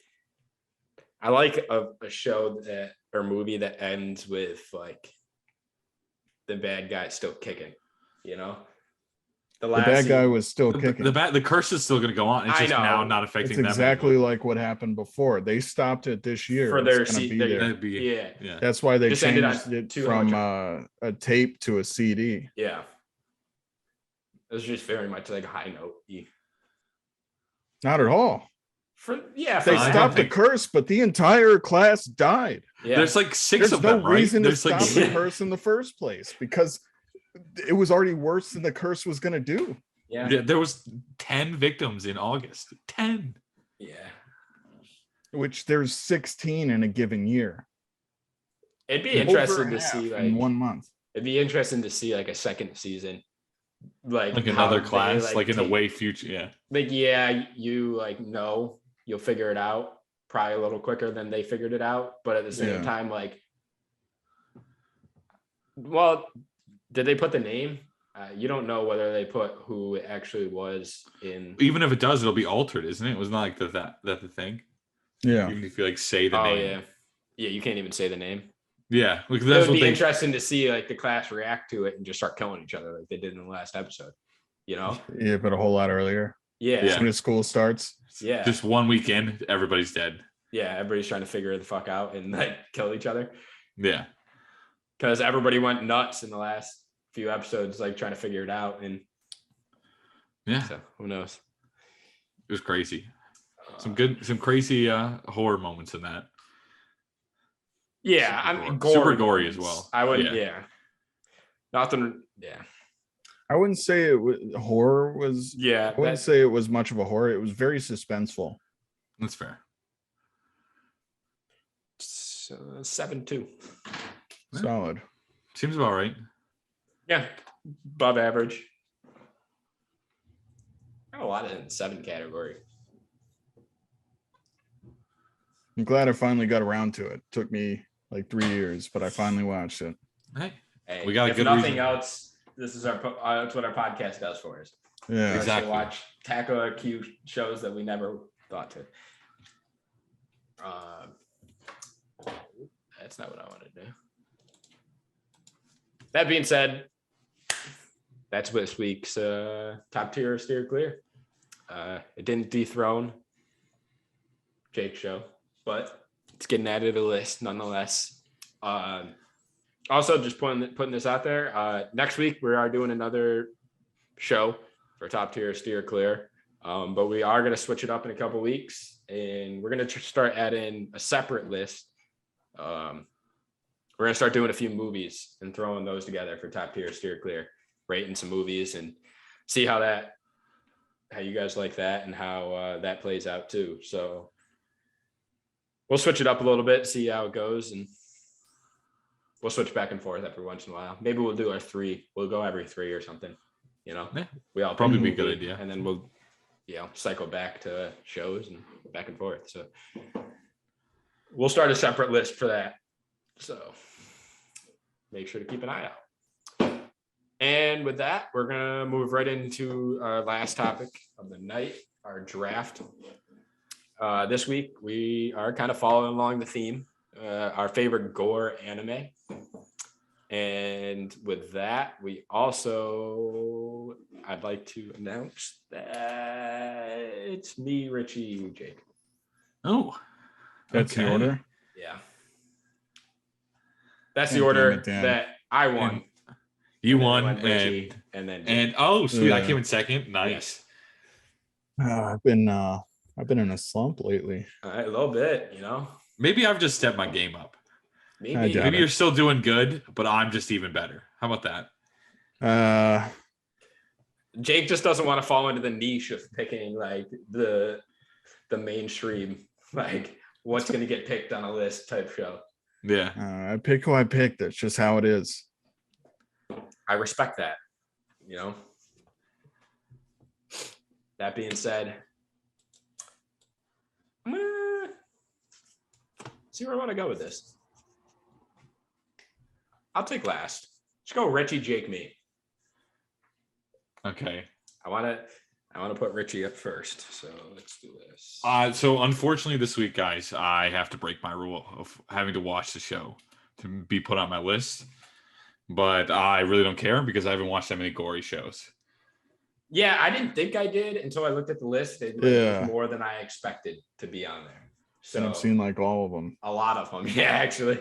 I like a show that or movie that ends with like the bad guy still kicking, you know. The bad guy was still kicking. The curse is still going to go on. It's just now not affecting them. It's exactly like what happened before. They stopped it this year. For their yeah. That's why they just changed it from a tape to a CD. Yeah. It was just very much like a high note. Not at all. They stopped the curse, but the entire class died. Yeah. There's like 6 of them, right? There's no reason to stop like the curse in the first place because it was already worse than the curse was going to do. Yeah. There was 10 victims in August. 10. Yeah. Which there's 16 in a given year. It'd be interesting to see like in 1 month. It'd be interesting to see like a second season. Like another class, like in the way future. Yeah. Like, you like know you'll figure it out probably a little quicker than they figured it out. But at the same time, like, well, did they put the name? You don't know whether they put who it actually was in. Even if it does, it'll be altered, isn't it? It was not like that the thing. Yeah. Even if you like say the name. Yeah, you can't even say the name. Yeah, like it would be interesting to see like the class react to it and just start killing each other like they did in the last episode. You know? Yeah, but a whole lot earlier. Yeah. As soon as school starts. Yeah. Just 1 weekend, everybody's dead. Yeah, everybody's trying to figure the fuck out and like kill each other. Yeah. Because everybody went nuts in the last few episodes, like trying to figure it out. And so who knows? It was crazy. Some crazy horror moments in that. Yeah, I mean, super gory as well. I wouldn't. Yeah. Nothing. Yeah. I wouldn't say it was horror. Was I wouldn't say it was much of a horror. It was very suspenseful. That's fair. 7.2. Solid. Seems about right. Yeah, above average. Got a lot in the 7 category. I'm glad I finally got around to it. Took me like 3 years, but I finally watched it. Hey, we got a good nothing reason. Else, this is that's what our podcast does for us. Yeah, exactly. Tackle a few shows that we never thought to. That's not what I want to do. That being said, that's this week's top tier steer clear. It didn't dethrone Jake's show, but it's getting added to the list nonetheless. Also, just putting this out there. Next week we are doing another show for top tier steer clear, but we are going to switch it up in a couple weeks, and we're going to start adding a separate list, we're gonna start doing a few movies and throwing those together for top tier, steer clear, rating some movies and see how you guys like that and how that plays out too. So we'll switch it up a little bit, see how it goes, and we'll switch back and forth every once in a while. Maybe we'll do our 3. We'll go every 3 or something. Yeah, we all probably pick be a good idea. and then we'll cycle back to shows and back and forth. So we'll start a separate list for that. So make sure to keep an eye out. And with that, we're gonna move right into our last topic of the night, our draft. This week we are kind of following along the theme, our favorite gore anime. And with that, I'd like to announce that it's me, Richie, Jake. Oh, That's the order. Yeah. That's the order that I won. And you won, Richie, and then Jake. And oh, sweet! Yeah. I came in second. Nice. I've been in a slump lately. A little bit, Maybe I've just stepped my game up. Maybe You're still doing good, but I'm just even better. How about that? Jake just doesn't want to fall into the niche of picking like the mainstream, like what's going to get picked on a list type show. Yeah. I pick who I pick. That's just how it is. I respect that. That being said, I'm gonna see where I want to go with this. I'll take last. Let's go Richie, Jake, me. Okay. I want to put Richie up first. So let's do this. So unfortunately this week, guys, I have to break my rule of having to watch the show to be put on my list. But I really don't care because I haven't watched that many gory shows. Yeah, I didn't think I did until I looked at the list. It was more than I expected to be on there. So I've seen like all of them. A lot of them. Yeah, actually.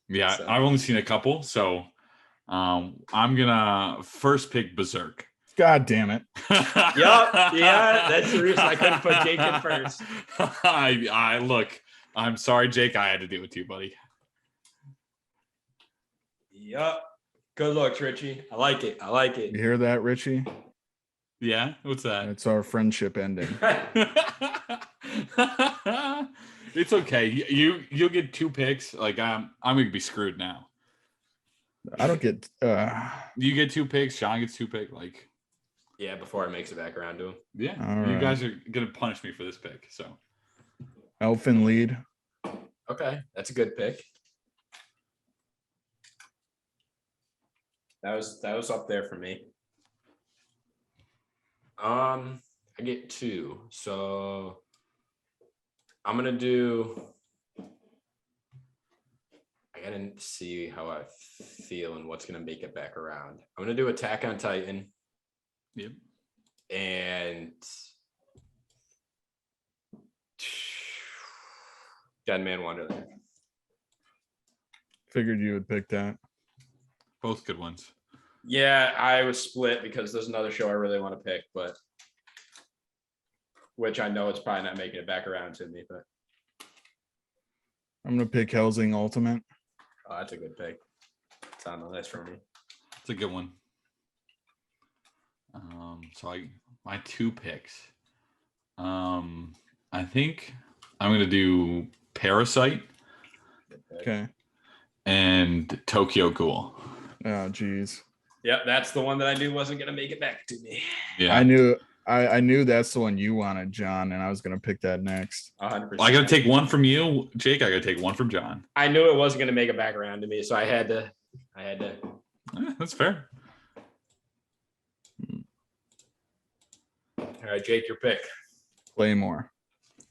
Yeah, So. I've only seen a couple. So I'm gonna first pick Berserk. God damn it. Yup. Yeah, that's the reason I couldn't put Jake in first. I look, I'm sorry, Jake. I had to do it to you, buddy. Yup. Good looks, Richie. I like it. You hear that, Richie? Yeah, what's that? It's our friendship ending. It's okay. You'll get 2 picks. Like I'm gonna be screwed now. I don't get. You get 2 picks. Sean gets 2 picks. Like. Yeah, before it makes it back around to him. Yeah, all you right. guys are gonna punish me for this pick. So. Elfin lead. Okay, that's a good pick. That was up there for me. I get 2, so I'm gonna do. I gotta see how I feel and what's gonna make it back around. I'm gonna do Attack on Titan. Yep. And Dead Man Wonderland. Figured you would pick that. Both good ones. Yeah, I was split because there's another show I really want to pick, but which I know it's probably not making it back around to me, but I'm gonna pick Helsing Ultimate. oh, that's a good pick. It's on the list for me. It's a good one. So my 2 picks. I think I'm gonna do Parasite. Okay. And Tokyo Ghoul. Oh, geez. Yep, that's the one that I knew wasn't gonna make it back to me. Yeah, I knew that's the one you wanted, John, and I was gonna pick that next. 100%. I gotta take 1 from you, Jake. I gotta take 1 from John. I knew it wasn't gonna make it back around to me, so I had to. That's fair. All right, Jake, your pick. Claymore.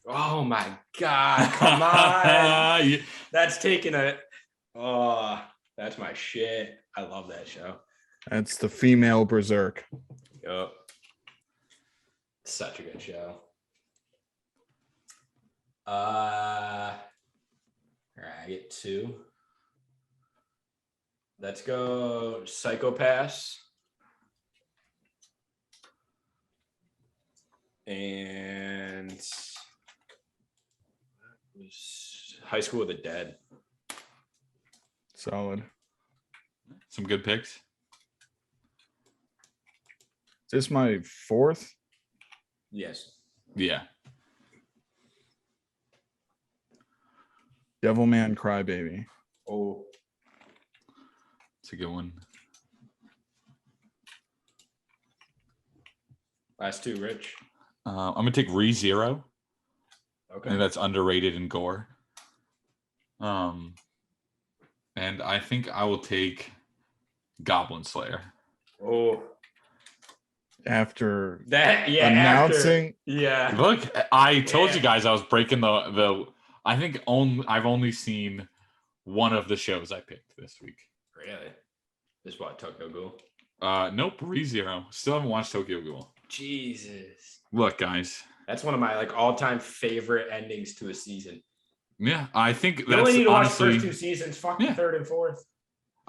Oh my God! Come on, that's taking it. Oh, that's my shit. I love that show. That's the female Berserk. Yup. Such a good show. All right, I get 2. Let's go Psychopaths. And High School of the Dead. Solid. Some good picks. Is this my fourth? Yes. Yeah. Devilman Crybaby. Oh, It's a good one. last two, Rich. I'm gonna take ReZero. Okay. And that's underrated in gore. And I think I will take Goblin Slayer. Oh, After that announcing. Yeah. Look, I told you Yeah. guys I was breaking the. I think I've only seen one of the shows I picked this week. Really? This what, Tokyo Ghoul? Nope, ReZero. Still haven't watched Tokyo Ghoul. Jesus. Look, guys. That's one of my all-time favorite endings to a season. Yeah, I think You that's only need to watch the honestly. first two seasons. Fuck the third and fourth.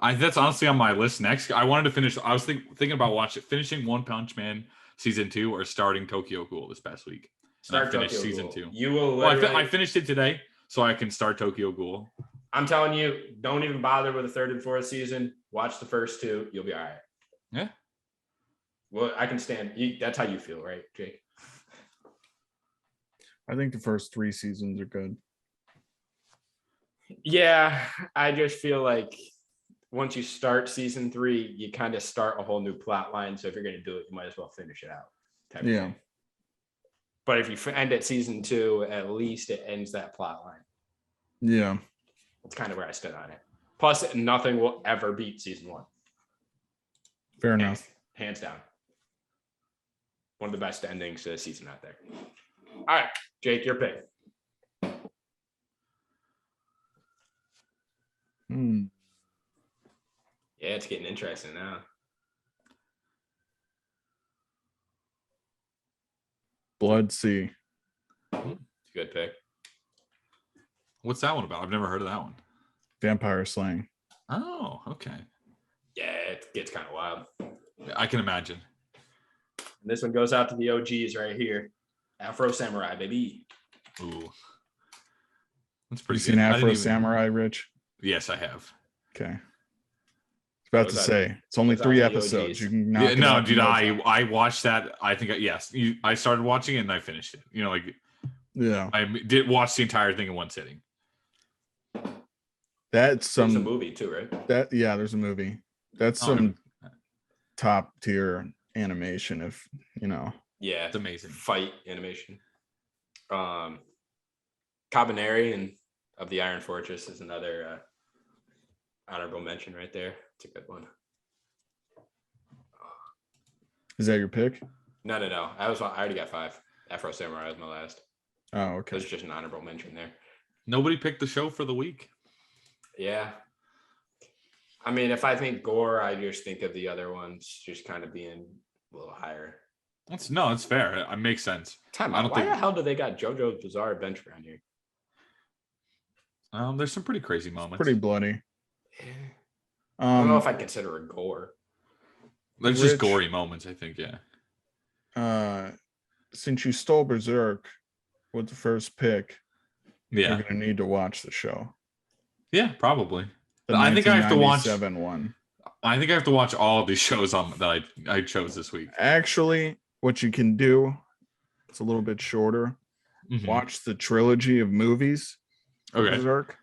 That's honestly on my list next. I wanted to finish. I was thinking about finishing One Punch Man season 2 or starting Tokyo Ghoul this past week. Start and I finished Tokyo season Ghoul. 2. You will. Well, I finished it today, so I can start Tokyo Ghoul. I'm telling you, don't even bother with the third and fourth season. Watch the first two. You'll be all right. Yeah. Well, I can stand. That's how you feel, right, Jake? I think the first 3 seasons are good. Yeah, I just feel like once you start season 3, you kind of start a whole new plot line. So if you're going to do it, you might as well finish it out. Type of thing. But if you end at season 2, at least it ends that plot line. Yeah. That's kind of where I stood on it. Plus, nothing will ever beat season 1. Fair enough. Hands down. One of the best endings to the season out there. All right, Jake, your pick. Yeah, it's getting interesting now. Blood Sea. It's a good pick. What's that one about? I've never heard of that one. Vampire slaying. Oh, okay. Yeah, it gets kind of wild. I can imagine. And this one goes out to the OGs right here. Afro Samurai, baby. Ooh. That's pretty You good. seen Afro Samurai, Rich? Yes, I have. Okay. About to say it's only 3 episodes. You can knock it out dude, in no time. I watched that. I think yes, I started watching it and I finished it. I did watch the entire thing in one sitting. That's There's a movie too, right? There's a movie. That's some top tier animation. If you know, yeah, it's amazing fight animation. Cabaneri and of the Iron Fortress is another honorable mention right there. It's a good one. Is that your pick? No. I already got 5. Afro Samurai was my last. Oh, okay. There's just an honorable mention there. Nobody picked the show for the week. Yeah. I mean, if I think gore, I just think of the other ones just kind of being a little higher. It's fair. It makes sense. Why the hell do they got JoJo's Bizarre Adventure on here? There's some pretty crazy moments. Pretty bloody. I don't know if I'd consider it gore. There's just gory moments, I think, yeah. Since you stole Berserk with the first pick, yeah, you're gonna need to watch the show. Yeah, probably. I think I have to watch one. I think I have to watch all of these shows that I chose this week. Actually, what you can do, it's a little bit shorter. Mm-hmm. Watch the trilogy of movies. Okay. Berserk.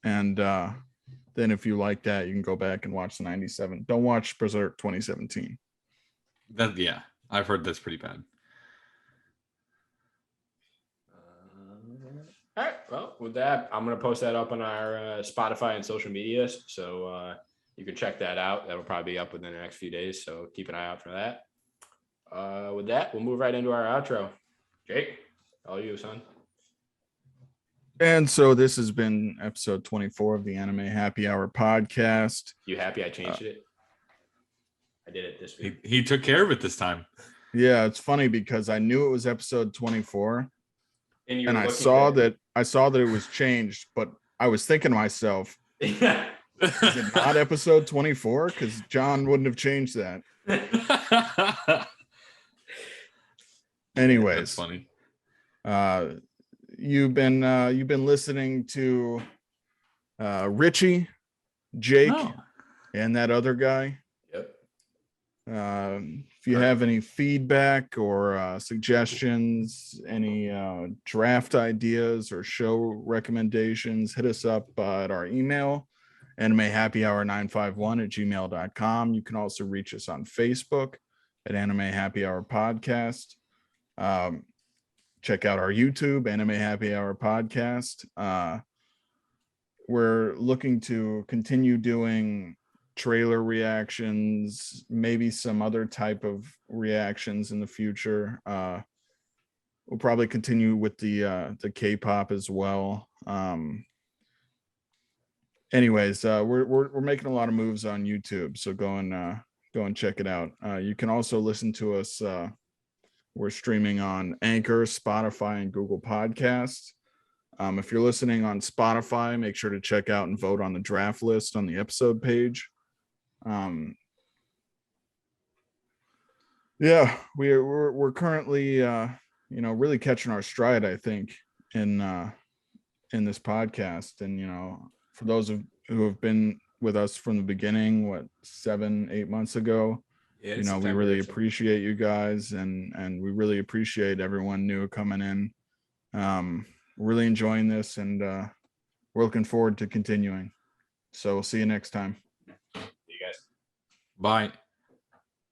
And then if you like that, you can go back and watch the 97. Don't watch Berserk 2017. I've heard that's pretty bad. All right. Well, with that, I'm going to post that up on our Spotify and social media. So you can check that out. That'll probably be up within the next few days. So keep an eye out for that. With that, we'll move right into our outro. Jake, all you, son. And so this has been episode 24 of the Anime Happy Hour podcast. You happy I changed it? I did it this week. He took care of it this time. Yeah, it's funny because I knew it was episode 24. And I saw that it was changed, but I was thinking to myself, is it not episode 24? Because John wouldn't have changed that. Anyways, that's funny. You've been listening to Richie, Jake, Oh. and that other guy. Yep. If you have any feedback or suggestions, any draft ideas or show recommendations, hit us up at our email, animehappyhour951@gmail.com. You can also reach us on Facebook at Anime Happy Hour Podcast. Check out our YouTube, Anime Happy Hour Podcast. We're looking to continue doing trailer reactions, maybe some other type of reactions in the future. We'll probably continue with the K-pop as well. Anyways, we're making a lot of moves on YouTube, so go and check it out. You can also listen to us. We're streaming on Anchor, Spotify, and Google Podcasts. If you're listening on Spotify, make sure to check out and vote on the draft list on the episode page. Yeah, we're currently really catching our stride, I think, in this podcast. And for those who have been with us from the beginning, 7-8 months ago, Yeah, we really appreciate you guys, and we really appreciate everyone new coming in. Really enjoying this, and we're looking forward to continuing. So we'll see you next time. You guys. Bye.